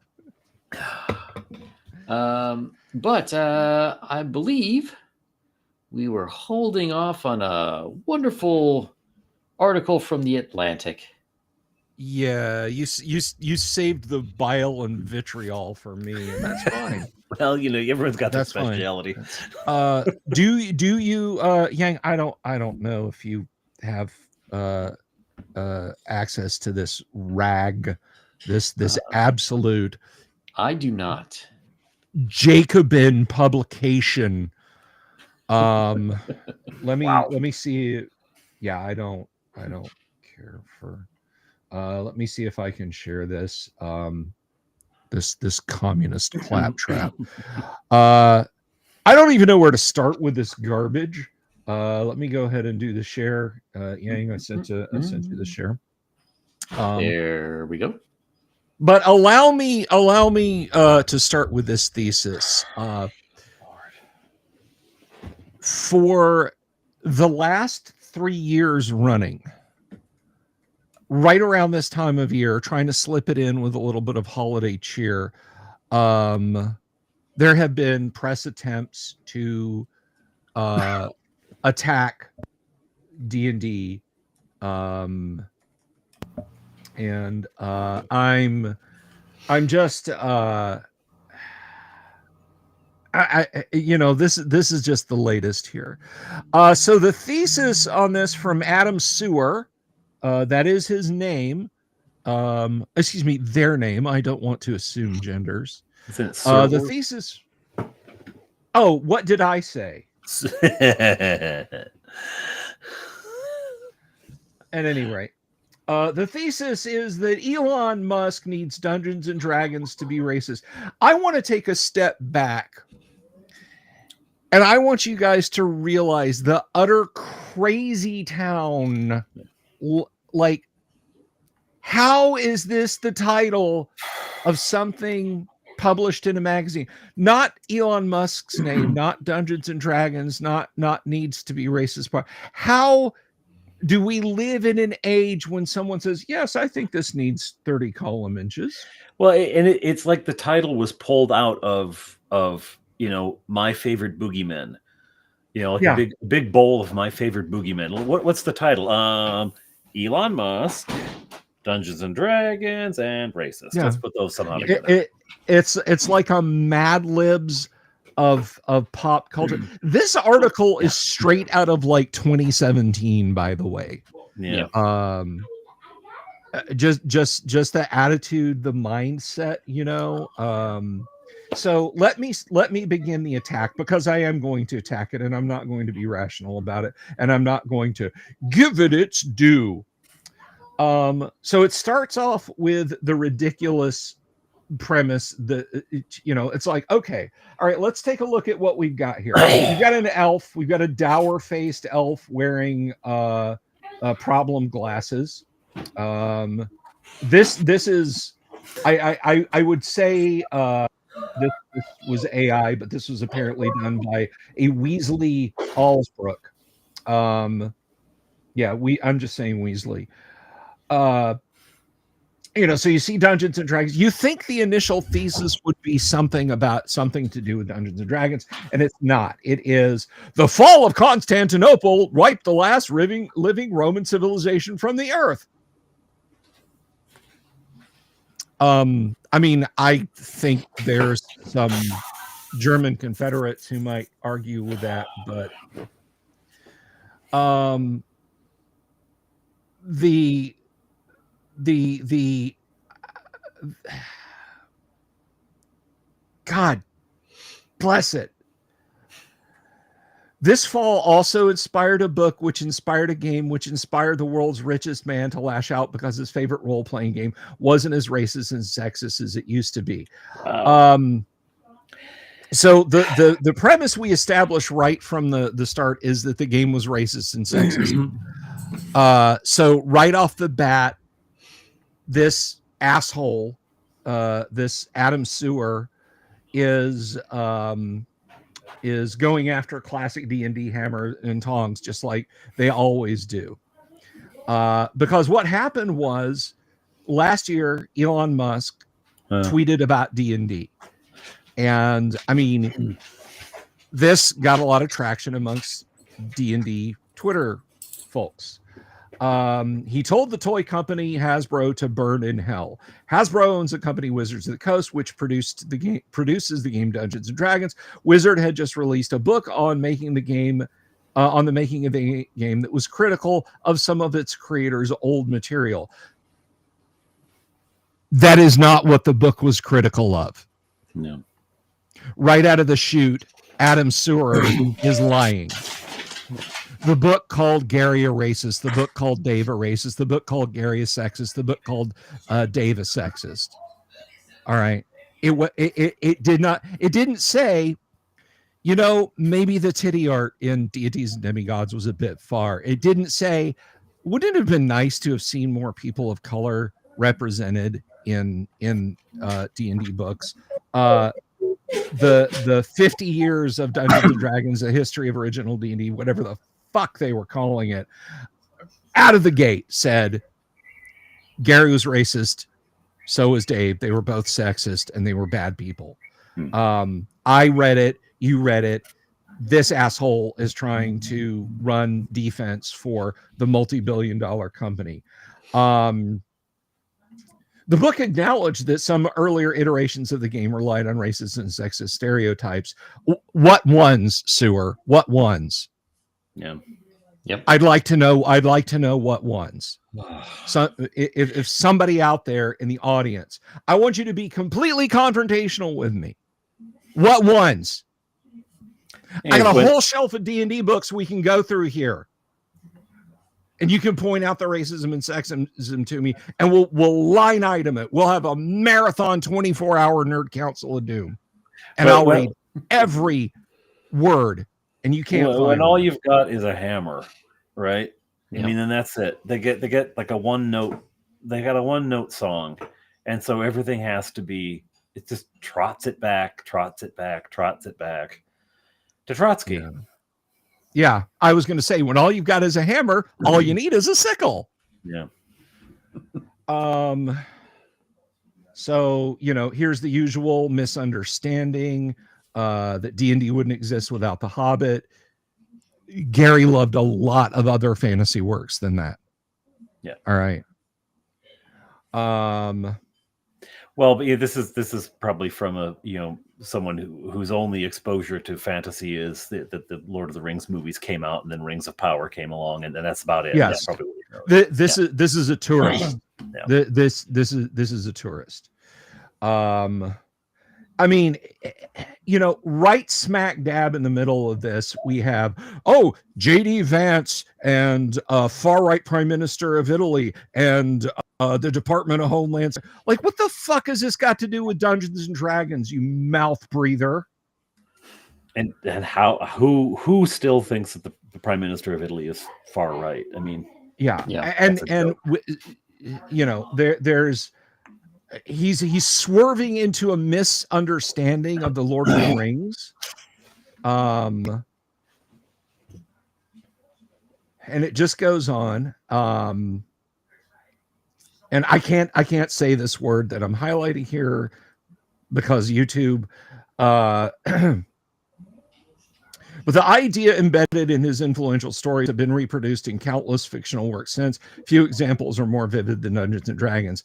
But I believe we were holding off on a wonderful article from the Atlantic. Yeah, you saved the bile and vitriol for me, and that's fine. Well, everyone's got that speciality. Do you Yang? I don't know if you have access to this rag, this absolute. I do not. Jacobin publication. Let me see. Yeah, I don't care for. Let me see if I can share this. This communist claptrap. I don't even know where to start with this garbage. Let me go ahead and do the share. Yang, I sent you the share. There we go. But allow me to start with this thesis. For the last 3 years running, right around this time of year, trying to slip it in with a little bit of holiday cheer, there have been press attempts to attack D&D, and I'm just this is just the latest here. So the thesis on this from Adam Sewer, that is his name. Excuse me, their name. I don't want to assume genders. The thesis. Oh, what did I say? At any rate, the thesis is that Elon Musk needs Dungeons and Dragons to be racist. I want to take a step back, and I want you guys to realize the utter crazy town. Like, how is this the title of something published in a magazine? Not Elon Musk's name, not Dungeons and Dragons, not needs to be racist. How do we live in an age when someone says, yes, I think this needs 30 column inches? Well, and it's like the title was pulled out of My Favorite Boogeymen. A big bowl of My Favorite Boogeymen. What's the title? Elon Musk Dungeons and Dragons and racist. Yeah. Let's put those somehow together. It's like a Mad Libs of pop culture. This article is straight out of like 2017, by the way. Yeah. Just the attitude, the mindset, you know. So let me begin the attack, because I am going to attack it, and I'm not going to be rational about it, and I'm not going to give it its due. So it starts off with the ridiculous premise that, you know, it's like, okay, all right, let's take a look at what we've got here. We've got an elf. We've got a dour-faced elf wearing problem glasses. This is, I would say this was AI, but this was apparently done by a Weasley Allsbrook. I'm just saying Weasley. You know, so you see Dungeons and Dragons. You think the initial thesis would be something to do with Dungeons and Dragons, and it's not. It is the fall of Constantinople wiped the last living Roman civilization from the earth. I mean, I think there's some German Confederates who might argue with that, but the God bless it. This fall also inspired a book, which inspired a game, which inspired the world's richest man to lash out because his favorite role-playing game wasn't as racist and sexist as it used to be. Wow. So the premise we established right from the start is that the game was racist and sexist. So right off the bat, this asshole, this Adam Sewer, is going after classic D&D hammer and tongs, just like they always do. Because what happened was, last year, Elon Musk tweeted about D&D. And I mean, this got a lot of traction amongst D&D Twitter folks. He told the toy company Hasbro to burn in hell. Hasbro owns the company Wizards of the Coast, which produces the game Dungeons and Dragons. Wizard had just released a book on making the game, on the making of the game, that was critical of some of its creators' old material. That is not what the book was critical of. No. Right out of the chute, Adam Sewer is lying. The book called Gary a racist, the book called Dave a racist, the book called Gary a sexist, the book called Dave a sexist. All right. It didn't say, you know, maybe the titty art in Deities and Demigods was a bit far. It didn't say, wouldn't it have been nice to have seen more people of color represented in D&D books? The 50 years of Dungeons and Dragons, a history of original D&D, whatever the fuck they were calling it, out of the gate said Gary was racist, so was Dave. They were both sexist, and they were bad people. I read it. You read it. This asshole is trying to run defense for the multi-billion-dollar company. The book acknowledged that some earlier iterations of the game relied on racist and sexist stereotypes. What ones, Sewer? What ones? Yeah. Yep. I'd like to know what ones. So if somebody out there in the audience, I want you to be completely confrontational with me. What ones? I got a whole shelf of D&D books we can go through here. And you can point out the racism and sexism to me, and we'll line item it. We'll have a marathon 24-hour Nerd Council of Doom. And I'll read every word. And you can't when all you've got is a hammer, right? Yep. I mean, and that's it. They get like a one note. They got a one note song, and so everything has to be. It just trots it back to Trotsky. Yeah, I was going to say, when all you've got is a hammer, all you need is a sickle. Yeah. So, you know, here's the usual misunderstanding. That D&D wouldn't exist without The Hobbit. Gary loved a lot of other fantasy works than that. Yeah. All right. Well, but yeah, this is probably from a someone whose only exposure to fantasy is that the Lord of the Rings movies came out, and then Rings of Power came along, and that's about it. Yes. That's probably what he knows. This is a tourist. Yeah. This is a tourist. I mean, right smack dab in the middle of this, we have J.D. Vance and far right Prime Minister of Italy and the Department of Homeland. Like, what the fuck has this got to do with Dungeons and Dragons? You mouth breather. And who still thinks that the Prime Minister of Italy is far right? I mean, yeah. There's. He's swerving into a misunderstanding of the Lord of the Rings. And it just goes on. And I can't say this word that I'm highlighting here because YouTube, but the idea embedded in his influential stories have been reproduced in countless fictional works since. Few examples are more vivid than Dungeons and Dragons.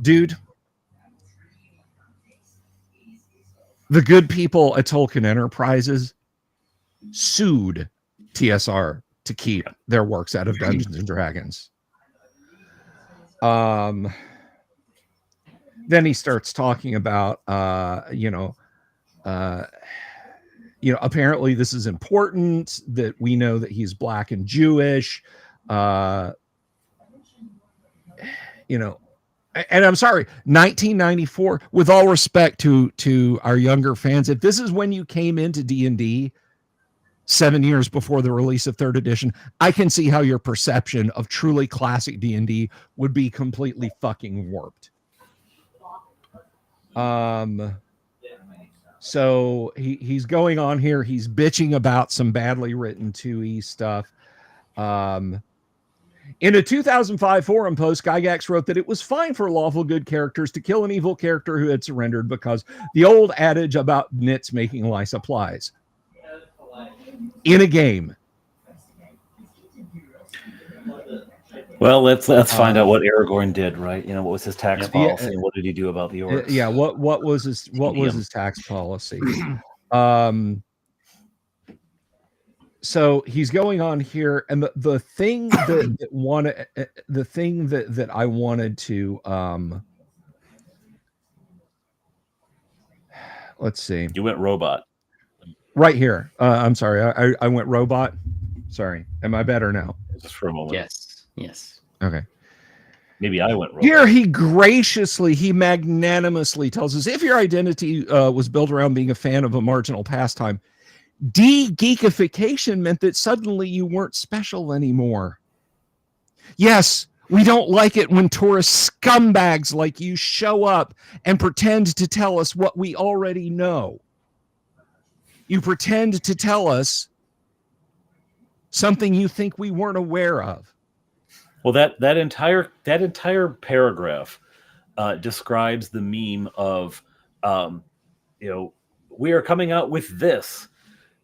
Dude, the good people at Tolkien Enterprises sued TSR to keep their works out of Dungeons and Dragons. Then he starts talking about, apparently this is important that we know that he's Black and Jewish, And I'm sorry, 1994, with all respect to our younger fans, if this is when you came into D&D 7 years before the release of 3rd edition, I can see how your perception of truly classic D&D would be completely fucking warped. So he's going on here. He's bitching about some badly written 2E stuff. In a 2005 forum post, Gygax wrote that it was fine for lawful good characters to kill an evil character who had surrendered because the old adage about nits making lice applies. In a game. Well, let's find out what Aragorn did, right? What was his tax policy, and what did he do about the orcs? Yeah, what was his tax policy? So he's going on here, and the thing that I wanted to let's see. You went robot. Right here. I'm sorry. I went robot. Sorry. Am I better now? Just for a moment. Yes. Okay. Maybe I went robot. Here he magnanimously tells us if your identity was built around being a fan of a marginal pastime, de-geekification meant that suddenly you weren't special anymore. Yes, we don't like it when tourist scumbags like you show up and pretend to tell us what we already know. You pretend to tell us something you think we weren't aware of. Well, that entire paragraph describes the meme of, we are coming out with this,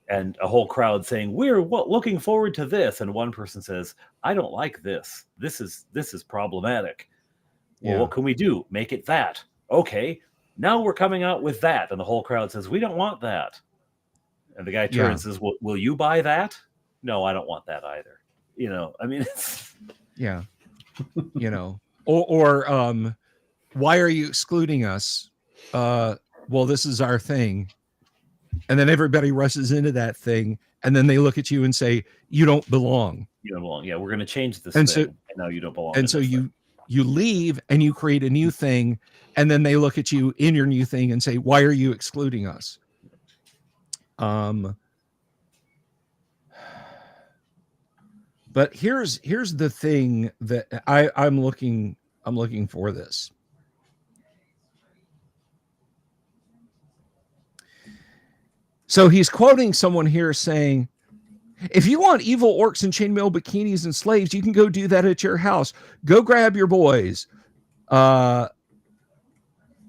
and a whole crowd saying we're looking forward to this, and one person says, "I don't like this. This is problematic." Well, what can we do? Make it that. Okay, now we're coming out with that, and the whole crowd says, "We don't want that." And the guy turns and says, "Well, will you buy that?" No, I don't want that either. I mean, it's... Yeah. Or why are you excluding us? Well, this is our thing. And then everybody rushes into that thing, and then they look at you and say, "You don't belong." You don't belong. Yeah, we're going to change this and thing. So, and now you don't belong. And so you leave and you create a new thing, and then they look at you in your new thing and say, "Why are you excluding us?" But here's the thing that I'm looking for this. So he's quoting someone here saying, "If you want evil orcs in chainmail bikinis and slaves, you can go do that at your house. Go grab your boys. Go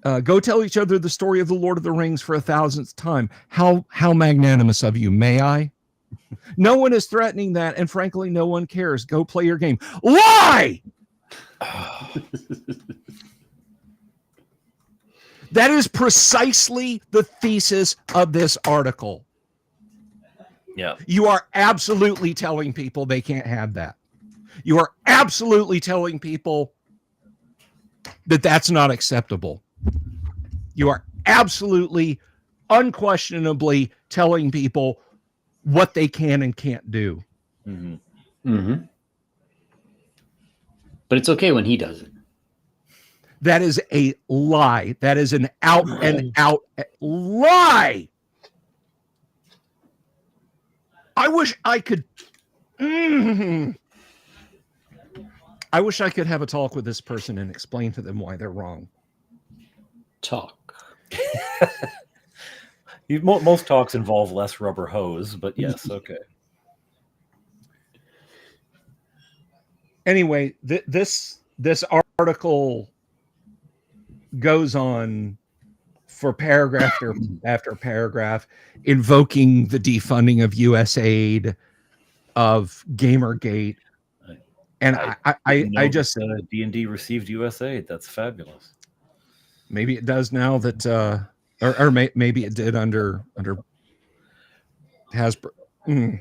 tell each other the story of the Lord of the Rings for 1,000th time. How magnanimous of you, may I? No one is threatening that, and frankly, no one cares. Go play your game." Lie! That is precisely the thesis of this article. Yeah. You are absolutely telling people they can't have that. You are absolutely telling people that that's not acceptable. You are absolutely, unquestionably telling people what they can and can't do. Mm-hmm. Mm-hmm. But it's okay when he does it. That is a lie. That is an out and out lie. I wish I could. I wish I could have a talk with this person and explain to them why they're wrong. Talk. Most talks involve less rubber hose, but yes, okay. Anyway, this article goes on for paragraph after paragraph, invoking the defunding of USAID, of Gamergate, and I just D&D received USAID. That's fabulous. Maybe it does now that, or maybe it did under Hasbro. Yang,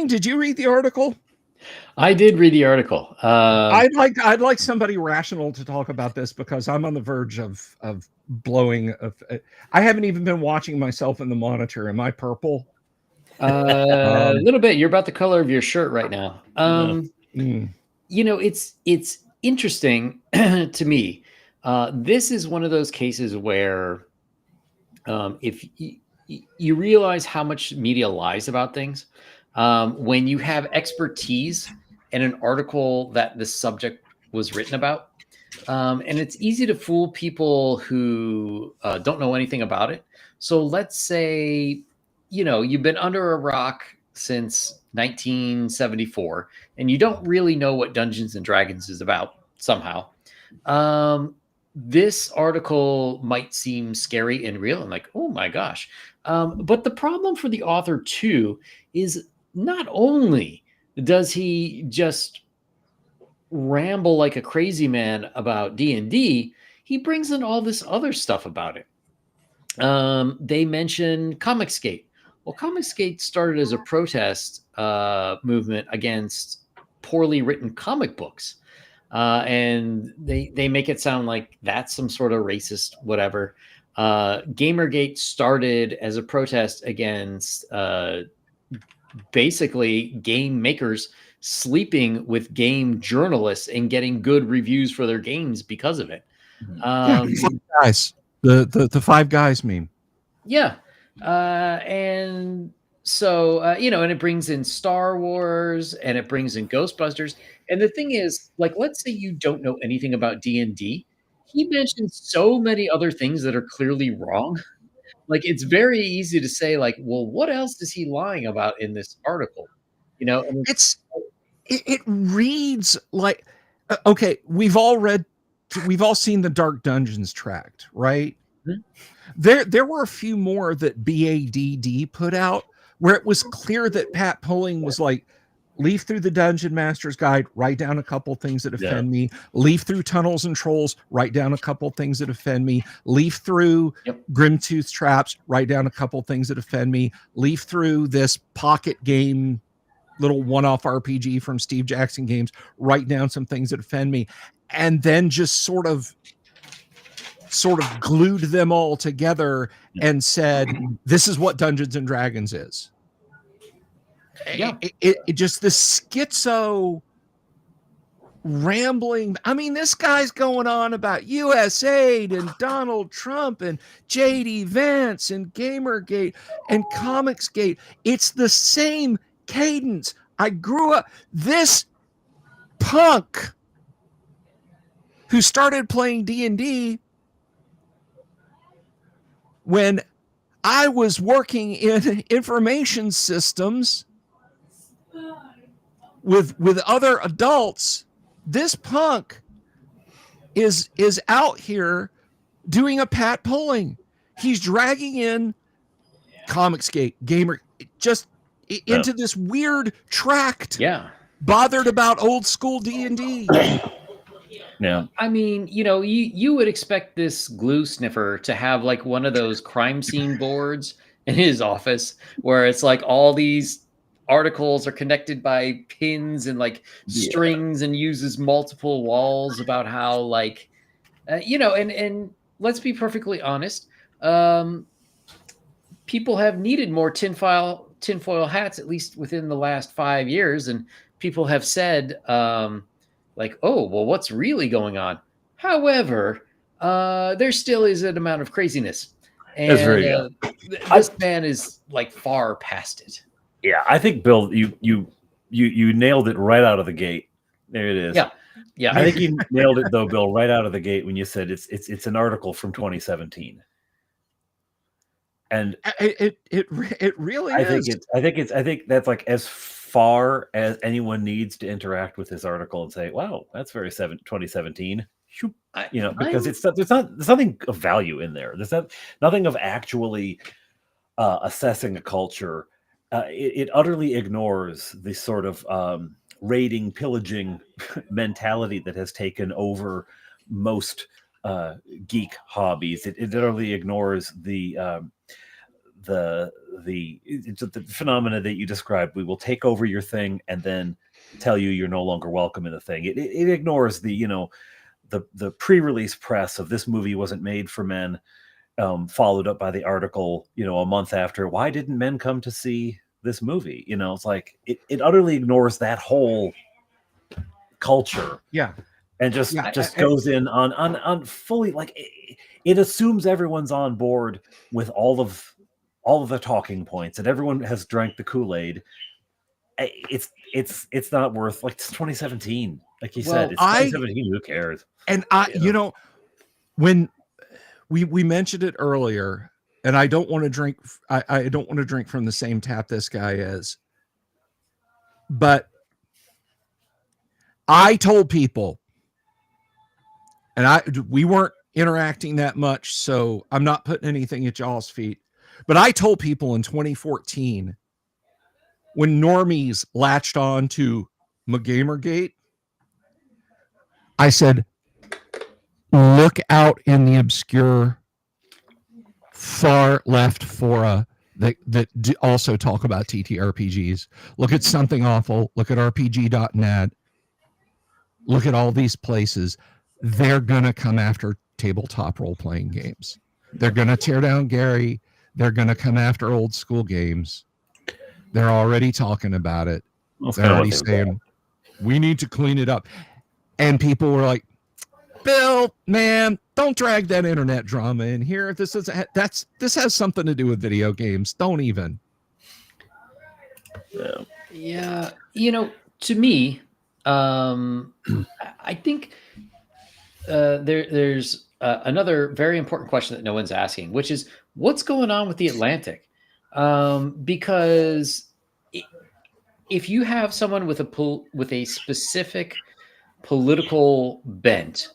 did you read the article? I did read the article. I'd like somebody rational to talk about this, because I'm on the verge of blowing. I haven't even been watching myself in the monitor. Am I purple? A little bit. You're about the color of your shirt right now. You know, it's interesting to me. This is one of those cases where if you realize how much media lies about things, when you have expertise in an article that this subject was written about, and it's easy to fool people who don't know anything about it. So let's say, you know, you've been under a rock since 1974 and you don't really know what Dungeons and Dragons is about somehow. This article might seem scary and real and like, oh my gosh. But the problem for the author too is not only does he just ramble like a crazy man about D&D, he brings in all this other stuff about it. They mention Comicsgate. Well, Comicsgate started as a protest movement against poorly written comic books. And they make it sound like that's some sort of racist whatever. Gamergate started as a protest against basically game makers sleeping with game journalists and getting good reviews for their games because of it. Guys, the Five Guys meme. Yeah. And so, you know, and it brings in Star Wars and it brings in Ghostbusters. And the thing is, like, let's say you don't know anything about D&D. He mentions so many other things that are clearly wrong. Like, it's very easy to say, like, well, what else is he lying about in this article? You know, and it reads like, okay, we've all seen the Dark Dungeons tract, right? Mm-hmm. There were a few more that BADD put out where it was clear that Pat Pulling was like, leaf through the Dungeon Master's Guide, write down a couple things that offend me. Leaf through Tunnels and Trolls, write down a couple things that offend me. Leaf through Grimtooth Traps, write down a couple things that offend me. Leaf through this pocket game, little one-off RPG from Steve Jackson Games, write down some things that offend me. And then just sort of glued them all together and said, this is what Dungeons and Dragons is. Yeah. It just the schizo rambling. I mean, this guy's going on about USAID and Donald Trump and JD Vance and Gamergate and Comicsgate. It's the same cadence. I grew up, this punk who started playing D&D when I was working in information systems with other adults. This punk is out here doing a Pat Pulling. He's dragging in Comicsgate, Gamer, just into this weird tract. Yeah. Bothered about old school D&D. Yeah. I mean, you would expect this glue sniffer to have like one of those crime scene boards in his office where it's like all these articles are connected by pins and like Yeah. strings and uses multiple walls about how like and let's be perfectly honest, um people have needed more tinfoil hats, at least within the last 5 years, and people have said, like, oh, well, what's really going on? However, there still is an amount of craziness, That's and very good. this man is like far past it. Yeah, I think Bill, you nailed it right out of the gate. There it is. Yeah, yeah. I think you nailed it though, Bill, right out of the gate when you said it's an article from 2017. And it really I is. think that's like as far as anyone needs to interact with this article and say, wow, that's very 2017. Because there's nothing of value in there. There's nothing of actually assessing a culture. It utterly ignores the sort of raiding, pillaging mentality that has taken over most geek hobbies. It utterly ignores the phenomena that you described. We will take over your thing and then tell you you're no longer welcome in the thing. It ignores the pre-release press of this movie wasn't made for men, followed up by the article, a month after, why didn't men come to see this movie? It's like it utterly ignores that whole culture. Yeah. And just goes in on fully, like it assumes everyone's on board with all of the talking points and everyone has drank the Kool-Aid. It's not worth, like, it's 2017. Like you said, it's 2017. Who cares? And when we mentioned it earlier, and I don't want to drink. I don't want to drink from the same tap this guy is. But I told people, and we weren't interacting that much, so I'm not putting anything at y'all's feet. But I told people in 2014, when normies latched on to McGamergate, I said, look out in the obscure far left fora that also talk about TTRPGs. Look at Something Awful. Look at RPG.net. Look at all these places. They're going to come after tabletop role-playing games. They're going to tear down Gary. They're going to come after old school games. They're already talking about it. They're already saying, we need to clean it up. And people were like, Bill, man, don't drag that internet drama in here. This has something to do with video games. Don't even. Yeah. To me, I think there's another very important question that no one's asking, which is what's going on with the Atlantic? Because if you have someone with a specific political bent,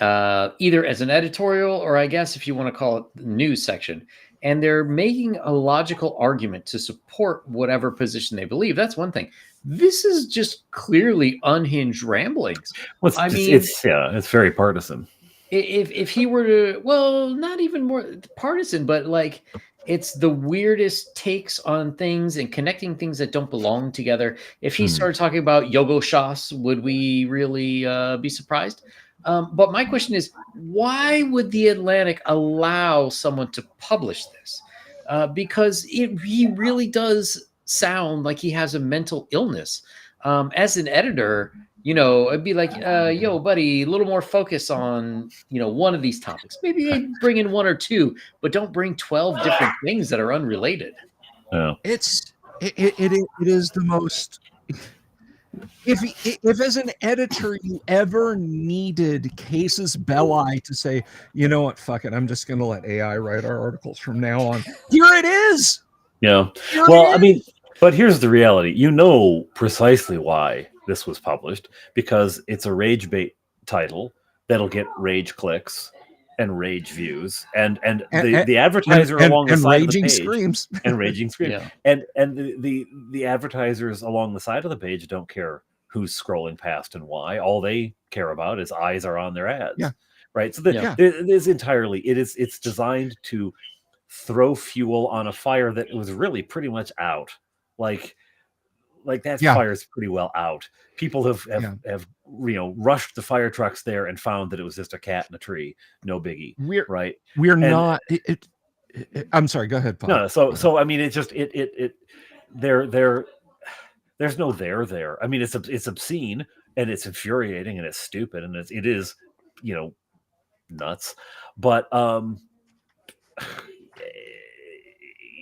either as an editorial or I guess if you want to call it the news section, and they're making a logical argument to support whatever position they believe, that's one thing. This is just clearly unhinged ramblings. It's very partisan. If he were to, well, not even more partisan, but like it's the weirdest takes on things and connecting things that don't belong together. If he started talking about Yogo Shas, would we really be surprised? But my question is, why would the Atlantic allow someone to publish this? Because he really does sound like he has a mental illness. As an editor, it'd be like, yo, buddy, a little more focus on, one of these topics. Maybe bring in one or two, but don't bring 12 different things that are unrelated. Yeah. It is the most. If as an editor you ever needed casus belli to say, you know what, fuck it, I'm just going to let AI write our articles from now on. Here it is. Yeah. Well, I mean, but here's the reality. You know precisely why this was published, because it's a rage bait title that'll get rage clicks and rage views, and the advertiser along the side of the page, screams and raging screams, Yeah. and the advertisers along the side of the page don't care who's scrolling past and why. All they care about is eyes are on their ads. Yeah. Right. So Yeah. it is entirely, it's designed to throw fuel on a fire that was really pretty much out. Like that Yeah. fire's pretty well out. People have rushed the fire trucks there and found that it was just a cat in a tree. No biggie. Right. We're not. I'm sorry. Go ahead, Paul. No. So I mean, it's just there's no there. I mean, it's obscene and it's infuriating and it's stupid and it is, nuts. But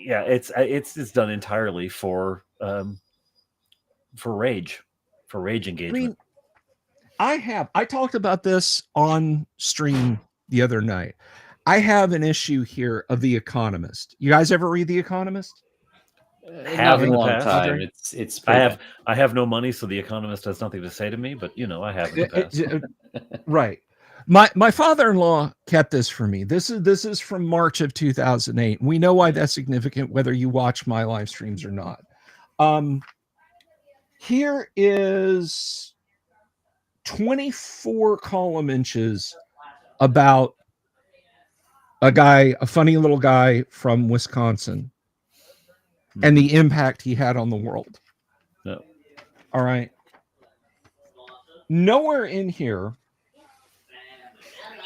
yeah, it's done entirely for rage engagement. I mean, I talked about this on stream the other night. I have an issue here of The Economist. You guys ever read The Economist? Not in a the long past. time. It's I have no money, so The Economist has nothing to say to me. But I have in the past. Right. My father-in-law kept this for me. This is from March of 2008. We know why that's significant, whether you watch my live streams or not. Here is 24 column inches about a funny little guy from Wisconsin and the impact he had on the world. No. All right. Nowhere in here,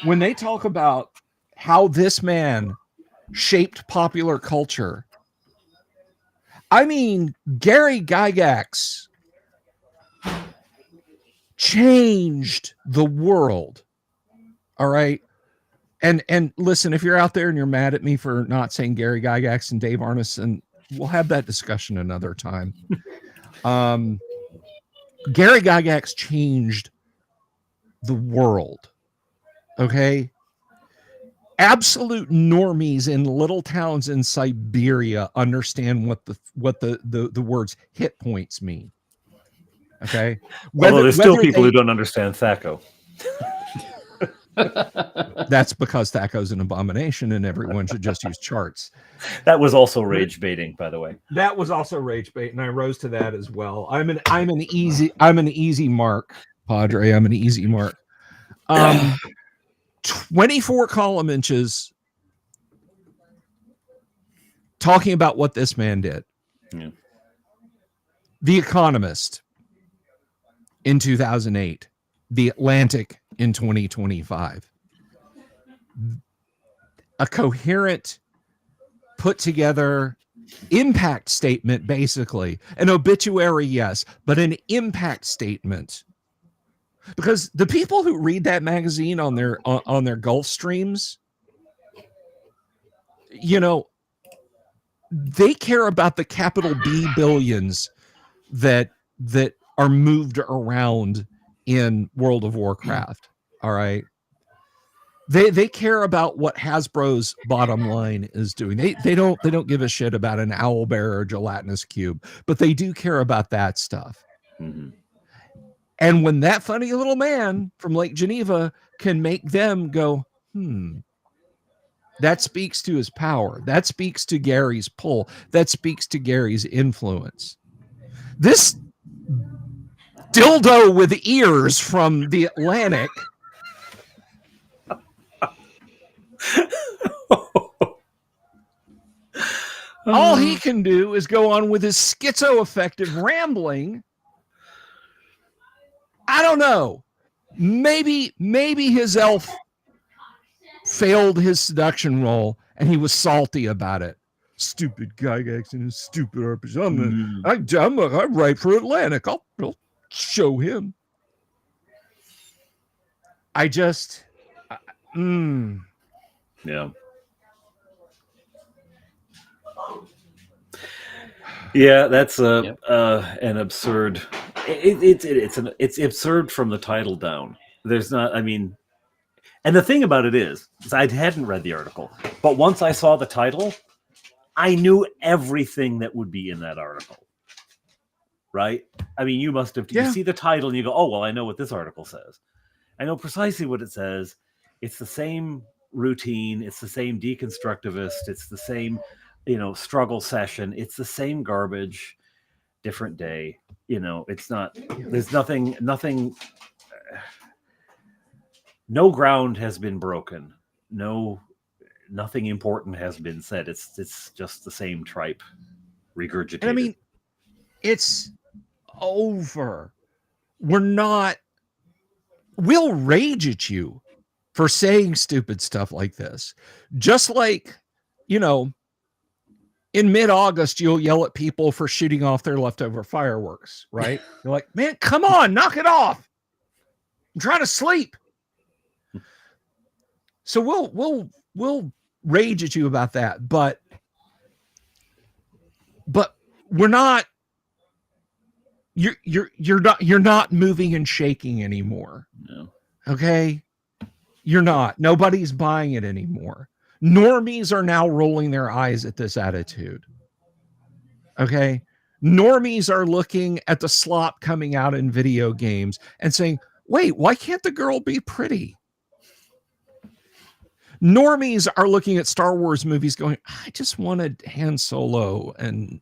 when they talk about how this man shaped popular culture, I mean, Gary Gygax changed the world. All right. And listen, if you're out there and you're mad at me for not saying Gary Gygax and Dave Arneson, we'll have that discussion another time. Gary Gygax changed the world. Okay. Absolute normies in little towns in Siberia understand what the words hit points mean. Okay. Although there's still people who don't understand Thaco. That's because Thaco's an abomination and everyone should just use charts. That was also rage baiting, by the way. That was also rage bait, and I rose to that as well. I'm an easy mark, Padre. I'm an easy mark. 24 column inches talking about what this man did. Yeah. The Economist in 2008, The Atlantic in 2025. A coherent, put together impact statement, basically. An obituary, yes, but an impact statement. Because the people who read that magazine on their Gulf streams, they care about the capital B billions that are moved around in World of Warcraft. All right. They care about what Hasbro's bottom line is doing. They don't give a shit about an owlbear or gelatinous cube, but they do care about that stuff. Mm-hmm. And when that funny little man from Lake Geneva can make them go, that speaks to his power. That speaks to Gary's pull. That speaks to Gary's influence. This dildo with ears from The Atlantic. All he can do is go on with his schizoaffective rambling. I don't know. Maybe his elf failed his seduction role and he was salty about it. Stupid Gygax and his stupid RPG. I write for Atlantic. I'll show him. Yeah. Yeah, that's an absurd. It's absurd from the title down. There's not. I mean, and the thing about it is I hadn't read the article, but once I saw the title, I knew everything that would be in that article. Right? I mean, you must have. You see the title and you go, "Oh, well, I know what this article says. I know precisely what it says. It's the same routine. It's the same deconstructivist. It's the same." Struggle session. It's the same garbage. different day. You know, it's not. There's nothing. No ground has been broken. Nothing important has been said. It's just the same tripe regurgitated. And I mean, it's over. We'll rage at you for saying stupid stuff like this. Just like, you know, in mid-August, you'll yell at people for shooting off their leftover fireworks, right? You're like, man, come on, knock it off. I'm trying to sleep. So we'll rage at you about that, but we're not. You're not moving and shaking anymore. No. Okay, you're not. Nobody's buying it anymore. Normies are now rolling their eyes at this attitude. Okay, normies are looking at the slop coming out in video games and saying, "Wait, why can't the girl be pretty?" Normies are looking at Star Wars movies going, I just wanted Han Solo and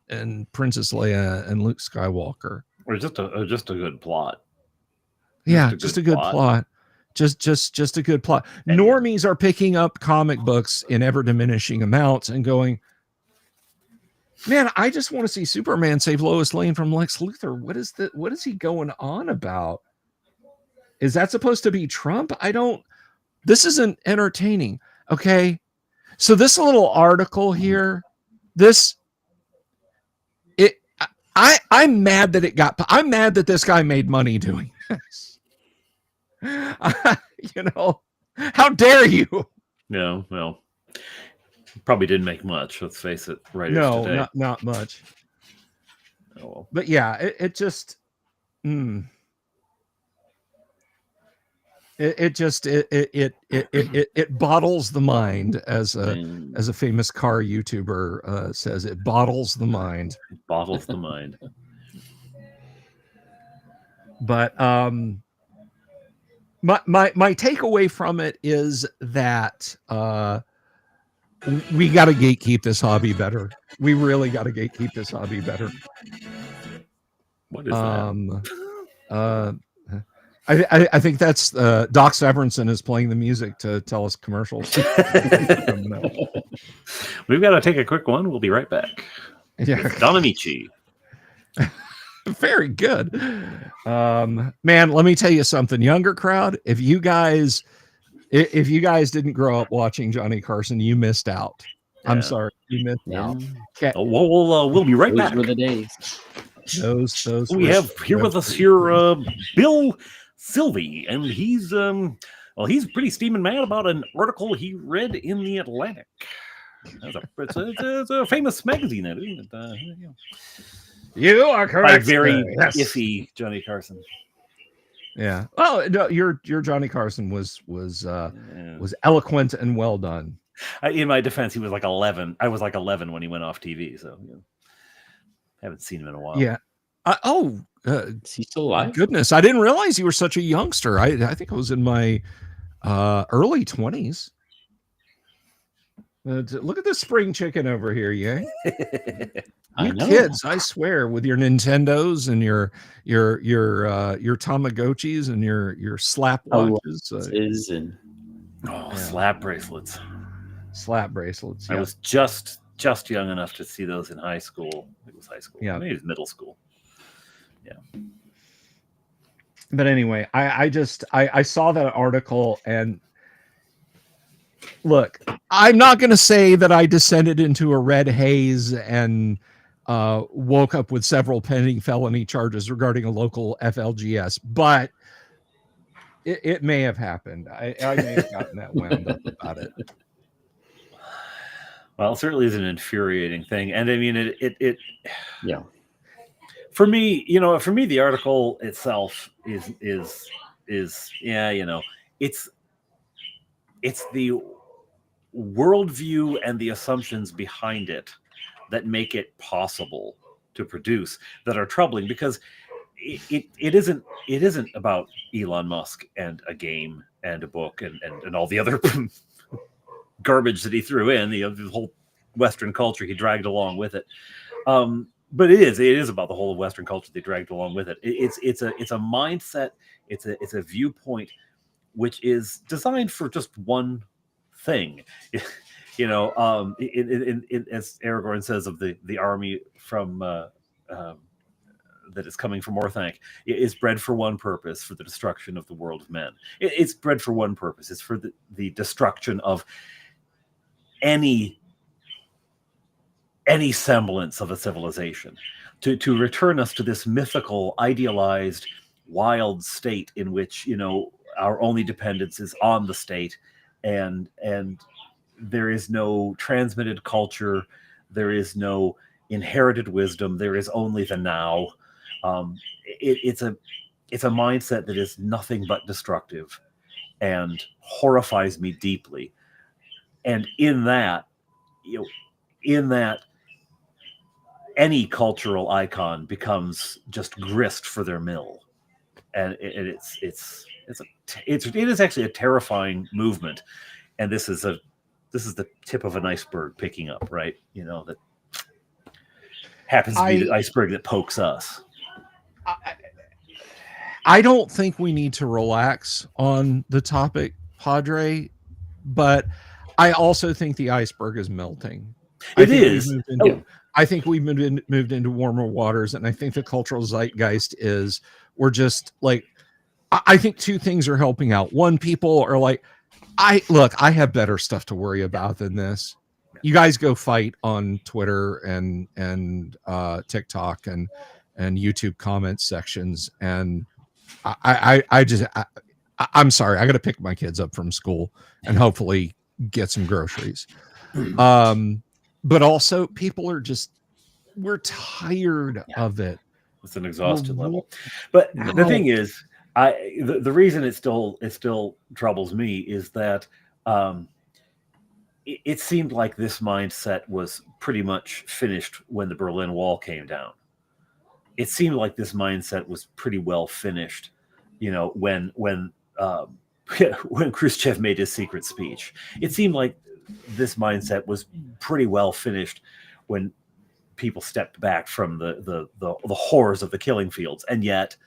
Princess Leia and Luke Skywalker. Or just a good plot. Yeah, just a good plot. Just a good plot. And normies are picking up comic books in ever diminishing amounts and going, man, I just want to see Superman save Lois Lane from Lex Luthor. What is he going on about? Is that supposed to be Trump? This isn't entertaining. Okay. So this little article here, I'm mad that I'm mad that this guy made money doing this. You know, how dare you? Yeah, well, probably didn't make much. Let's face it. Right? No, not much. Oh, well. But yeah, it just. It bottles the mind, as a famous car YouTuber says. It bottles the mind. It bottles the mind. But my takeaway from it is that we got to gatekeep this hobby better. We really got to gatekeep this hobby better. What is that? I think that's Doc Severinsen is playing the music to tell us commercials. We've got to take a quick one. We'll be right back. Yeah, Don Amici. Very good. Man, let me tell you something. Younger crowd, if you guys didn't grow up watching Johnny Carson, you missed out. Yeah. I'm sorry, you missed out. Okay. We'll be right back. Those were the days. Those we have here with us here Bill Sylvie, and he's pretty steaming mad about an article he read in the Atlantic. It's a famous magazine, isn't it? You are correct. Very iffy Johnny Carson. Yeah. Well, no, your Johnny Carson was eloquent and well done. In my defense, he was like 11. I was like 11 when he went off TV, so haven't seen him in a while. Yeah. Is he still alive? Goodness, I didn't realize you were such a youngster. I think I was in my early 20s. Look at this spring chicken over here, yeah. You kids, I swear, with your Nintendos and your Tamagotchis and your slap watches. Slap bracelets. Slap bracelets. Yeah. I was just young enough to see those in high school. It was high school. Yeah. Maybe it was middle school. Yeah. But anyway, I saw that article, and look, I'm not going to say that I descended into a red haze and woke up with several pending felony charges regarding a local FLGS, but it may have happened. I may have gotten that wound up about it. Well, it certainly is an infuriating thing, and I mean it. Yeah. For me, the article itself is it's the worldview and the assumptions behind it that make it possible to produce that are troubling, because it isn't about Elon Musk and a game and a book and all the other garbage that he threw in, the whole Western culture he dragged along with it. but it is about the whole of Western culture they dragged along with it. It's a mindset, it's a viewpoint which is designed for just one thing. You know, as Aragorn says of the army from that is coming from Orthanc, is bred for one purpose, for the destruction of the world of men. It's bred for one purpose. It's for the destruction of any semblance of a civilization, to return us to this mythical, idealized, wild state in which, you know, our only dependence is on the state, and there is no transmitted culture, there is no inherited wisdom, there is only the now. It's a mindset that is nothing but destructive and horrifies me deeply. And in that, you know, any cultural icon becomes just grist for their mill, and it is actually a terrifying movement. And this is the tip of an iceberg picking up, right? You know, that happens to be the iceberg that pokes us. I don't think we need to relax on the topic, Padre, but I also think the iceberg is melting. It is. I think we've moved into warmer waters, and I think the cultural zeitgeist is, we're just like, I think two things are helping out. One, people are like, I have better stuff to worry about than this. You guys go fight on Twitter and TikTok and YouTube comment sections, and I'm sorry, I got to pick my kids up from school and hopefully get some groceries. But also, people are we're tired of it. It's an exhausted level. But the thing is, the reason it still troubles me is that it seemed like this mindset was pretty much finished when the Berlin Wall came down. It seemed like this mindset was pretty well finished, you know, when Khrushchev made his secret speech. It seemed like this mindset was pretty well finished when people stepped back from the horrors of the killing fields, and yet.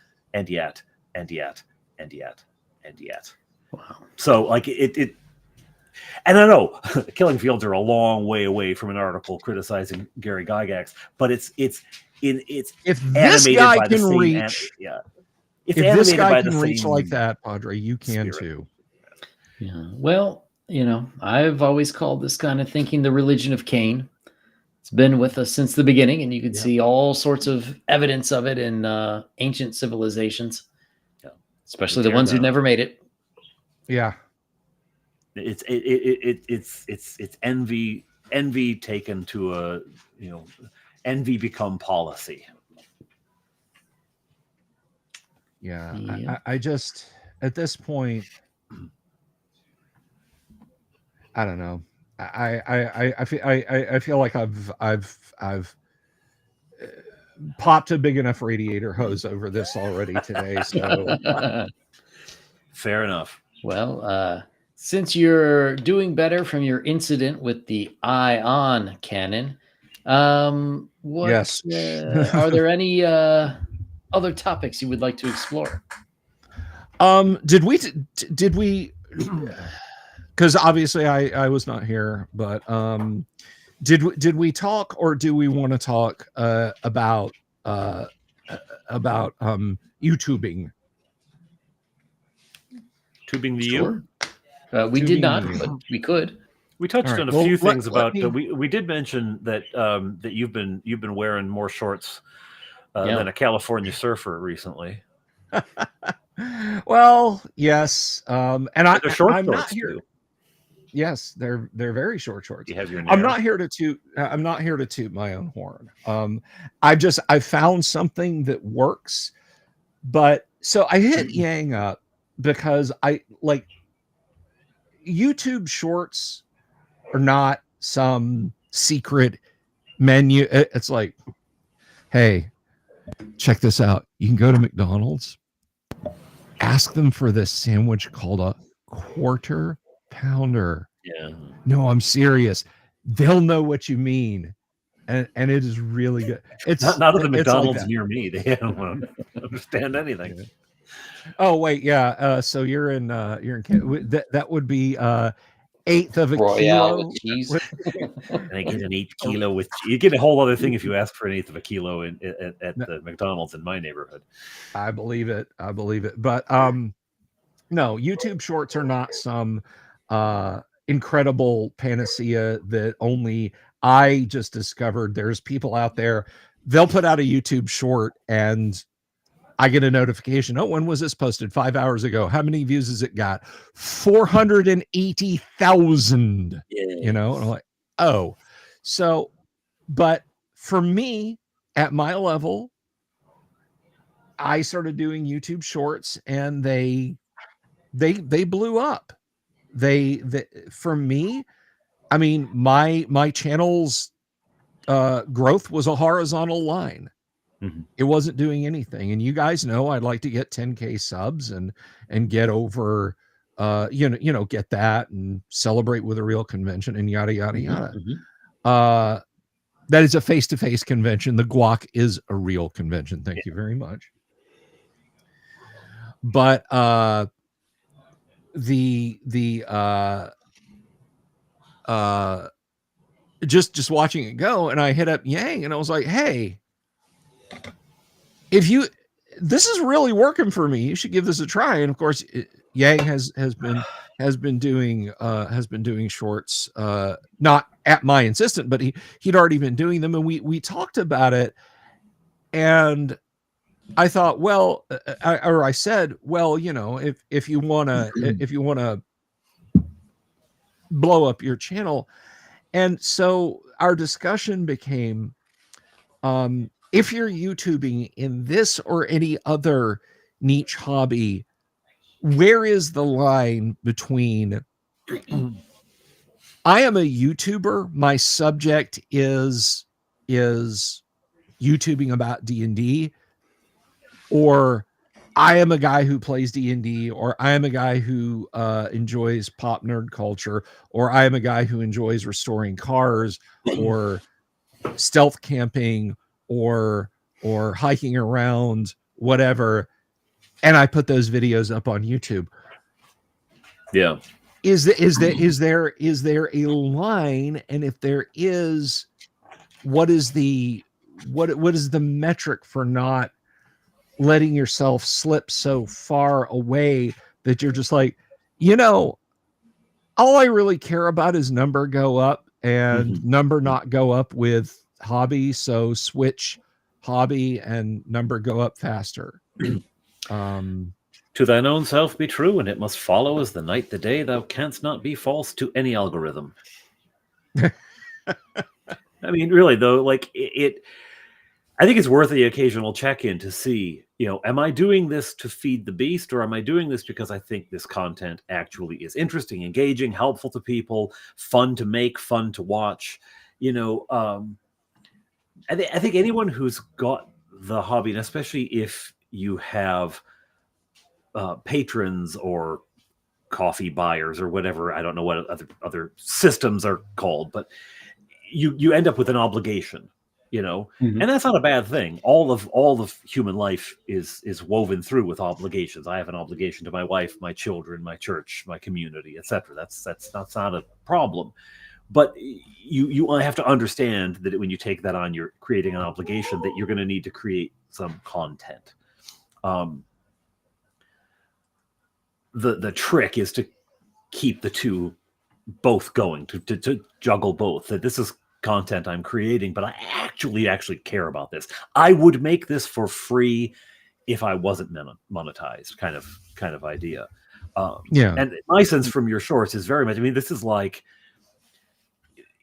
Wow. So like it and I know the killing fields are a long way away from an article criticizing Gary Gygax, but it's if this guy can reach, if this guy can reach like that, Padre, you can too. Yeah. Well, you know, I've always called this kind of thinking the religion of Cain. It's been with us since the beginning, and you can see all sorts of evidence of it in ancient civilizations, especially the ones who never made it. Yeah. It's envy taken to a, you know, envy become policy. Yeah. I just, at this point, I don't know. I feel like I've popped a big enough radiator hose over this already today. So fair enough. Well, since you're doing better from your incident with the ion cannon, yes, are there any other topics you would like to explore? Did we? Because obviously I was not here, but did we talk, or do we want to talk about YouTubing? Tubing the sure. We did not, but we could. We touched on a few things about. We did mention that that you've been wearing more shorts than a California surfer recently. Well, yes, and I'm not here. Too. Yes, they're very short shorts. You have your I'm not here to toot my own horn. I found something that works, but so I hit Yang up because I like YouTube shorts are not some secret menu. It's like, hey, check this out. You can go to McDonald's, ask them for this sandwich called a quarter pounder. Yeah. No, I'm serious. They'll know what you mean. and it is really good. It's Not at the it's like McDonald's that. near me. They don't understand anything. Oh wait, yeah. So you're in that would be eighth of a Royale kilo. with cheese. And I get an 8 kilo with you get a whole other thing if you ask for an eighth of a kilo at the McDonald's in my neighborhood. I believe it. But no, YouTube Shorts are not some incredible panacea that only I just discovered. There's people out there, they'll put out a YouTube short and I get a notification. Oh, when was this posted? 5 hours ago. How many views has it got? 480,000. You know, and I'm like, oh. So, but for me, at my level, I started doing YouTube shorts and they blew up. They for me, I mean, my channel's growth was a horizontal line. Mhm. It wasn't doing anything. And you guys know I'd like to get 10K subs and get over get that and celebrate with a real convention and yada yada yada. That is a face-to-face convention. The Guac is a real convention. Thank you very much. But just watching it go, and I hit up Yang and I was like, hey, this is really working for me, you should give this a try. And of course Yang has been doing shorts, not at my insistence, but he'd already been doing them, and we talked about it, and I thought, well, I said, well, if you want to blow up your channel. And so our discussion became, if you're YouTubing in this or any other niche hobby, where is the line between I am a YouTuber, my subject is YouTubing about D&D, or I am a guy who plays D&D, or I am a guy who enjoys pop nerd culture, or I am a guy who enjoys restoring cars, or stealth camping, or hiking around, whatever, and I put those videos up on YouTube. Yeah. Is there a line? And if there is, what is the metric for not letting yourself slip so far away that you're just like, all I really care about is number go up and number not go up with hobby. So switch hobby and number go up faster. To thine own self be true, and it must follow as the night the day. Thou canst not be false to any algorithm. I mean, really though, like I think it's worth the occasional check-in to see, am I doing this to feed the beast, or am I doing this because I think this content actually is interesting, engaging, helpful to people, fun to make, fun to watch? I think anyone who's got the hobby, and especially if you have patrons or coffee buyers or whatever, I don't know what other systems are called, but you end up with an obligation. And that's not a bad thing. All of human life is woven through with obligations. I have an obligation to my wife, my children, my church, my community, etc. That's not a problem. But you have to understand that when you take that on, you're creating an obligation that you're going to need to create some content. The trick is to keep the two both going, to juggle both. That this is content I'm creating, but I actually care about this. I would make this for free if I wasn't monetized, kind of idea. And my sense from your shorts is very much, I mean, this is like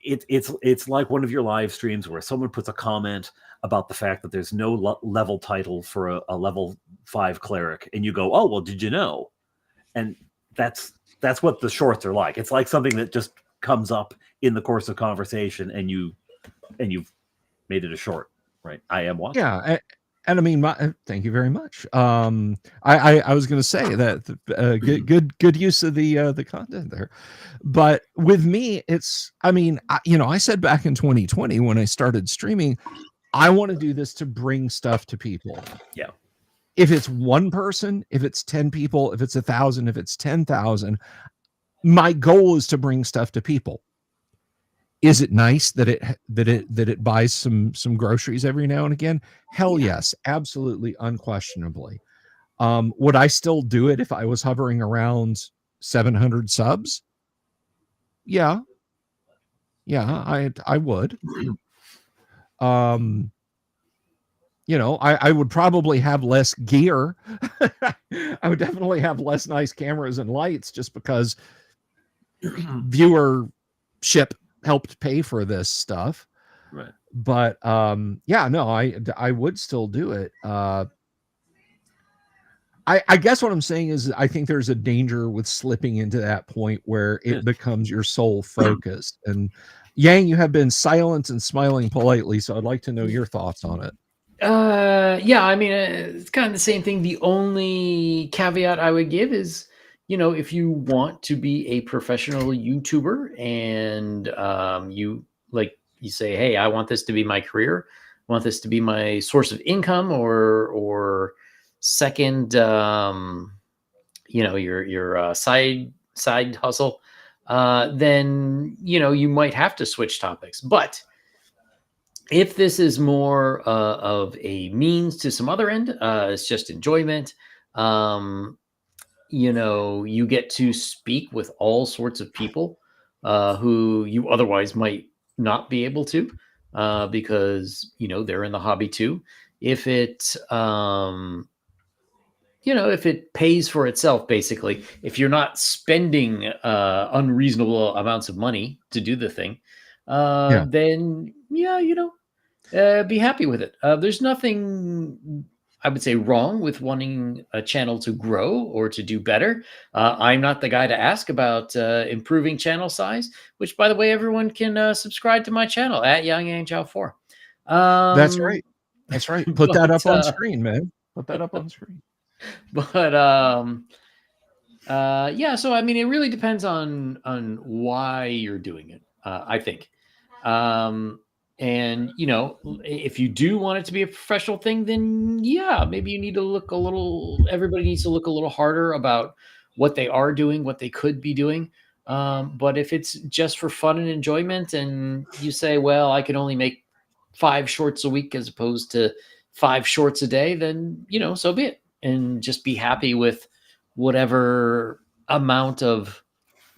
it's like one of your live streams where someone puts a comment about the fact that there's no level title for a level 5 cleric, and you go, oh well, did you know? And that's what the shorts are like. It's like something that just comes up in the course of conversation, and you've made it a short, right? I am watching. Yeah, And I mean, thank you very much. I was going to say that good use of the content there, but with me, it's, I mean, I said back in 2020 when I started streaming, I want to do this to bring stuff to people. Yeah. If it's one person, if it's 10 people, if it's 1,000, if it's 10,000, my goal is to bring stuff to people. Is it nice that it buys some groceries every now and again? Hell yes, absolutely, unquestionably. Would I still do it if I was hovering around 700 subs? Yeah, I would. I would probably have less gear. I would definitely have less nice cameras and lights just because viewership helped pay for this stuff. Right. But I would still do it. I guess what I'm saying is I think there's a danger with slipping into that point where it becomes your sole focus. And Yang, you have been silent and smiling politely, so I'd like to know your thoughts on it. Yeah, I mean, it's kind of the same thing. The only caveat I would give is, if you want to be a professional YouTuber and you say, hey, I want this to be my career, I want this to be my source of income or second, your side hustle, then, you might have to switch topics. But if this is more of a means to some other end, it's just enjoyment. You get to speak with all sorts of people who you otherwise might not be able to because, they're in the hobby too. If it, if it pays for itself, basically, if you're not spending unreasonable amounts of money to do the thing, then, be happy with it. There's nothing, I would say, wrong with wanting a channel to grow or to do better. I'm not the guy to ask about improving channel size, which, by the way, everyone can subscribe to my channel at Yang4. That's right. That's right. Put that up on screen, man. Put that up on screen. But yeah, so I mean, it really depends on why you're doing it. I think. And if you do want it to be a professional thing, then yeah, maybe you need to everybody needs to look a little harder about what they are doing, what they could be doing. But if it's just for fun and enjoyment and you say, well, I can only make 5 shorts a week as opposed to 5 shorts a day, then, so be it. And just be happy with whatever amount of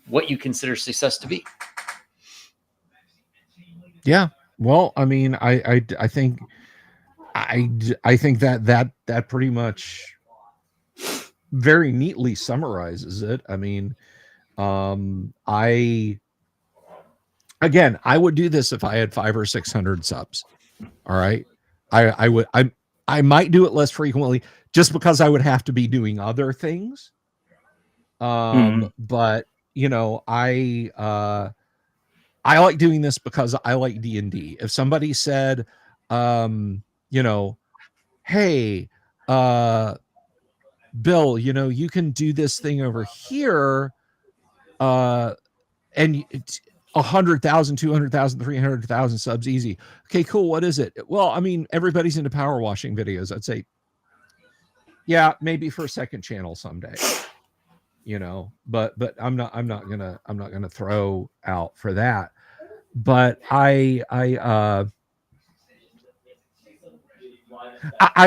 what you consider success to be. Yeah. Well, I mean, I think that pretty much very neatly summarizes it. I mean, I would do this if I had 500 or 600 subs. All right. I might do it less frequently just because I would have to be doing other things. But I like doing this because I like D&D. If somebody said, hey, Bill, you can do this thing over here, and 100,000, 200,000, 300,000 subs easy. Okay, cool. What is it? Well, I mean, everybody's into power washing videos. I'd say, yeah, maybe for a second channel someday. But I'm not gonna throw out for that. But I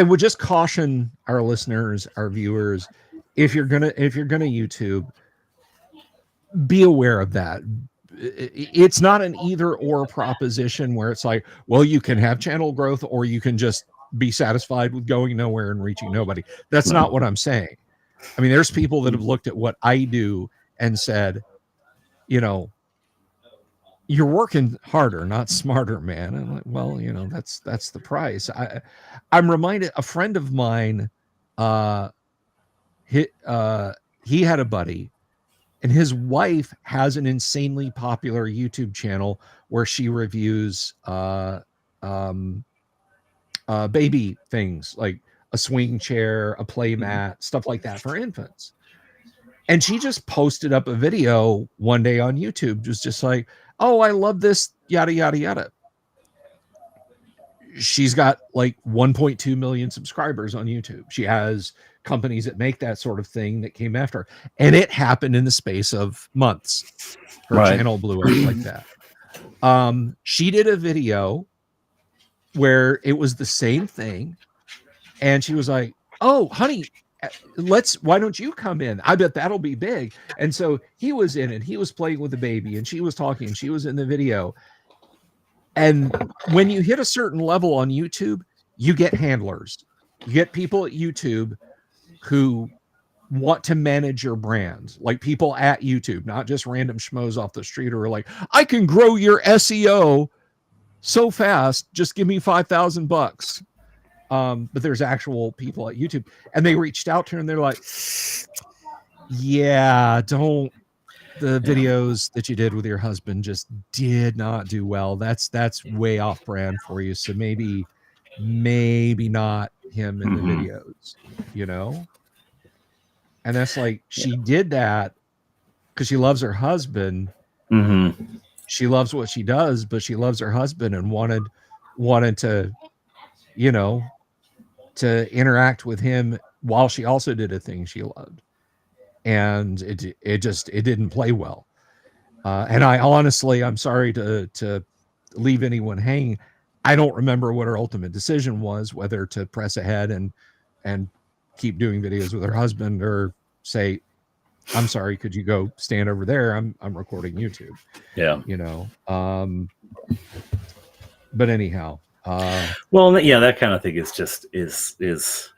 would just caution our listeners, our viewers, if you're gonna YouTube, be aware of that. It's not an either or proposition where it's like, well, you can have channel growth or you can just be satisfied with going nowhere and reaching nobody. That's not what I'm saying. I mean, there's people that have looked at what I do and said, you're working harder, not smarter, man. I'm like, well, that's the price. I'm reminded, a friend of mine, he had a buddy, and his wife has an insanely popular YouTube channel where she reviews baby things like a swing chair, a play mat, stuff like that for infants. And she just posted up a video one day on YouTube, just like, oh, I love this, yada, yada, yada. She's got like 1.2 million subscribers on YouTube. She has companies that make that sort of thing that came after her. And it happened in the space of months. Her Right. channel blew up like that. She did a video where it was the same thing. And she was like, oh, honey, why don't you come in? I bet that'll be big. And so he was in it. He was playing with the baby and she was talking. She was in the video. And when you hit a certain level on YouTube, you get handlers. You get people at YouTube who want to manage your brand, like people at YouTube, not just random schmoes off the street who are like, I can grow your SEO so fast. Just give me $5,000. But there's actual people at YouTube, and they reached out to her and they're like, yeah, the videos that you did with your husband just did not do well. That's way off brand for you. So maybe not him in the videos, you know? And that's like, she did that because she loves her husband. She loves what she does, but she loves her husband and wanted to, you know, to interact with him while she also did a thing she loved. And it didn't play well. And I'm sorry to leave anyone hanging. I don't remember what her ultimate decision was, whether to press ahead and keep doing videos with her husband or say, I'm sorry, could you go stand over there? I'm recording YouTube. Yeah. You know, but anyhow, well, yeah, that kind of thing is just there's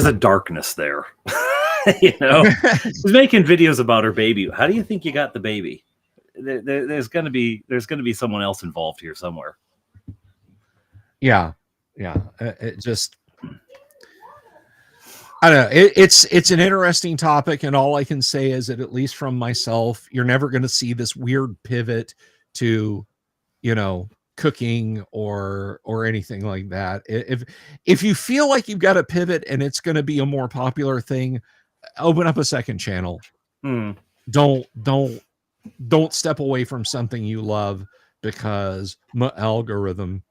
a darkness there. You know, she's making videos about her baby. How do you think you got the baby? There's gonna be someone else involved here somewhere. Yeah. It just, I don't know. It's an interesting topic, and all I can say is that, at least from myself, you're never going to see this weird pivot to, you know, cooking or anything like that. If you feel like you've got a pivot and it's going to be a more popular thing, open up a second channel. Don't step away from something you love because my algorithm.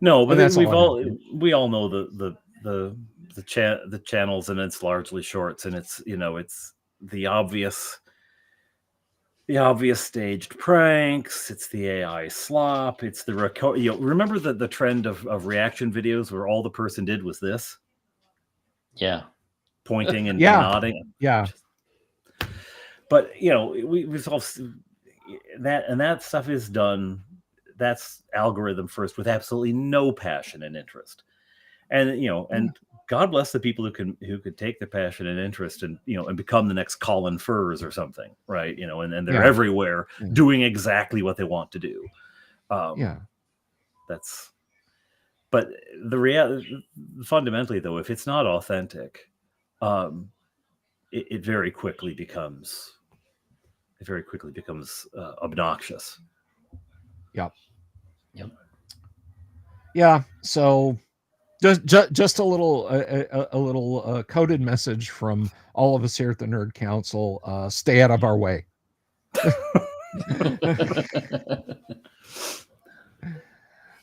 No, but that's we all know the channels, and it's largely shorts, and it's, you know, it's the obvious staged pranks, it's the AI slop, it's the remember the trend of reaction videos where all the person did was this? Yeah. Pointing and nodding. Yeah. But, you know, we've all that, and that stuff is done. That's algorithm first with absolutely no passion and interest. And, you know, and God bless the people who could take the passion and interest and, you know, and become the next Colin Furze or something, right? You know, and they're everywhere doing exactly what they want to do. But the reality, fundamentally though, if it's not authentic, it very quickly becomes obnoxious. Yep. Yeah. So just a little coded message from all of us here at the Nerd Council. Stay out of our way.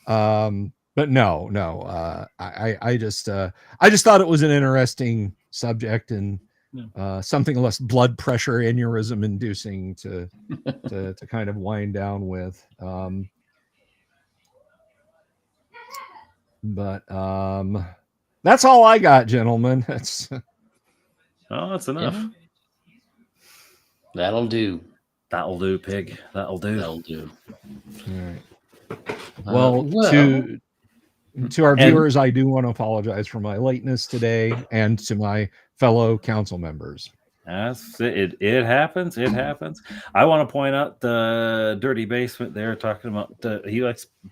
But no. I just thought it was an interesting subject and something less blood pressure aneurysm inducing to kind of wind down with. But that's all I got, gentlemen. That's enough. Yeah. That'll do, pig. That'll do. All right. Well, to our viewers, I do want to apologize for my lateness today, and to my fellow council members. That's it. It happens. I want to point out the Dirty Basement there, talking about he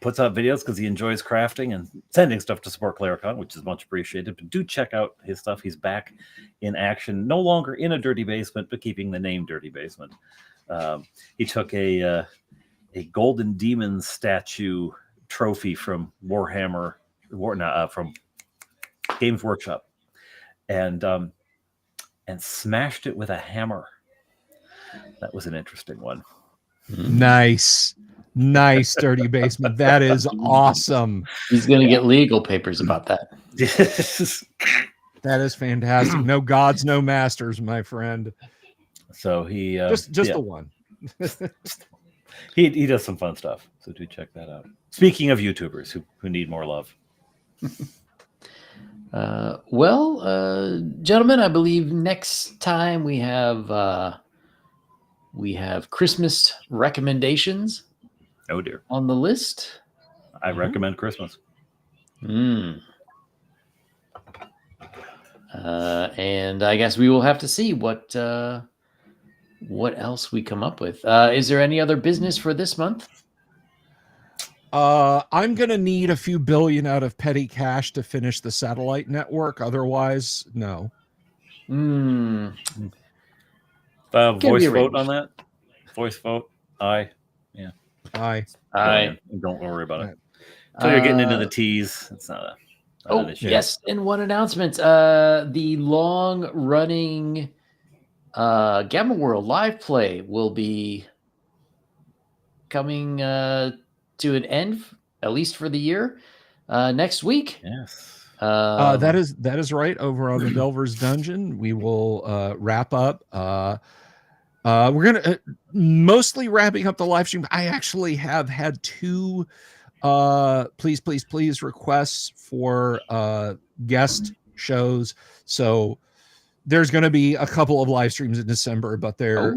puts out videos because he enjoys crafting and sending stuff to support Claricon, which is much appreciated. But do check out his stuff. He's back in action, no longer in a dirty basement, but keeping the name Dirty Basement. He took a a golden demon statue trophy from Warhammer, from Games Workshop, and smashed it with a hammer. That was an interesting one. Nice, Dirty Basement. That is awesome. He's going to get legal papers about that. That is fantastic. No gods, no masters, my friend. So he just the one. he does some fun stuff. So do check that out. Speaking of YouTubers who need more love. Gentlemen, I believe next time we have Christmas recommendations. Oh dear. On the list. I recommend Christmas. And I guess we will have to see what else we come up with. Is there any other business for this month? I'm going to need a few billion out of petty cash to finish the satellite network. Otherwise, no. Voice vote on that? Voice vote? Aye. Yeah. Aye. Don't worry about it. So you're getting into the T's. It's not an issue. Yes. And one announcement. The long-running Gamma World live play will be coming to an end, at least for the year, next week. Yes. That is right. Over on the Delver's Dungeon, we will wrap up. We're gonna mostly wrapping up the live stream. I actually have had two please requests for guest shows. So there's going to be a couple of live streams in December, but we're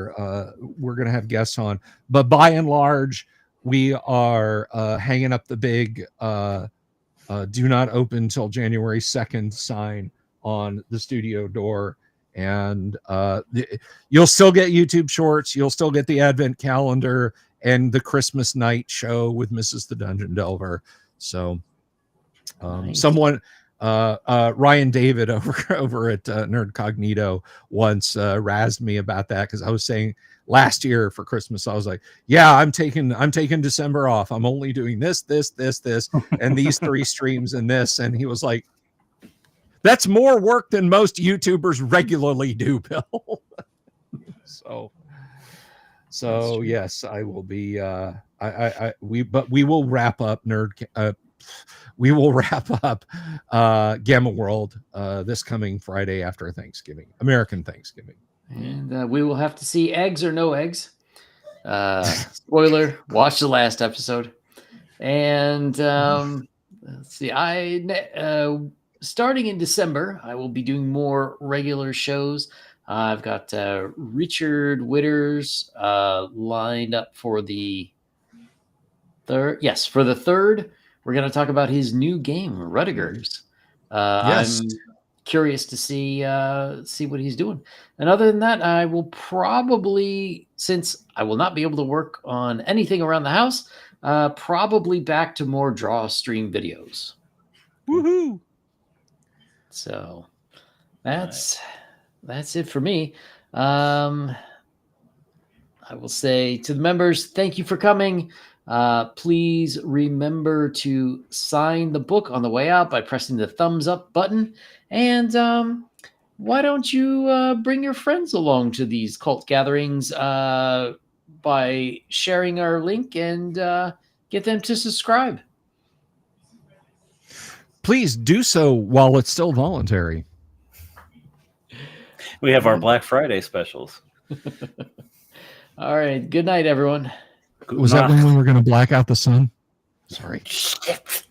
going to have guests on. But by and large, we are hanging up the big do not open till January 2nd sign on the studio door. And you'll still get YouTube shorts. You'll still get the advent calendar and the Christmas night show with Mrs. the Dungeon Delver. So Nice. someone, Ryan David over at Nerd Cognito once razzed me about that, because I was saying last year for Christmas, I was like, yeah, I'm taking December off. I'm only doing this, and these 3 streams and this. And he was like, that's more work than most YouTubers regularly do, Bill. So yes, I will be. We will wrap up we will wrap up Gamma World this coming Friday after Thanksgiving, American Thanksgiving, and we will have to see eggs or no eggs. Spoiler: watch the last episode, and let's see. Starting in December, I will be doing more regular shows. I've got Richard Witters lined up for the third. Yes, for the third, we're going to talk about his new game, Rudigers. Yes. I'm curious to see what he's doing. And other than that, I will probably, since I will not be able to work on anything around the house, probably back to more draw stream videos. Woohoo! So that's it for me. I will say to the members, thank you for coming. Please remember to sign the book on the way out by pressing the thumbs up button. And why don't you bring your friends along to these cult gatherings by sharing our link and get them to subscribe. Please do so while it's still voluntary. We have our Black Friday specials. All right. Good night, everyone. Was that when we were going to black out the sun? Sorry. Shit.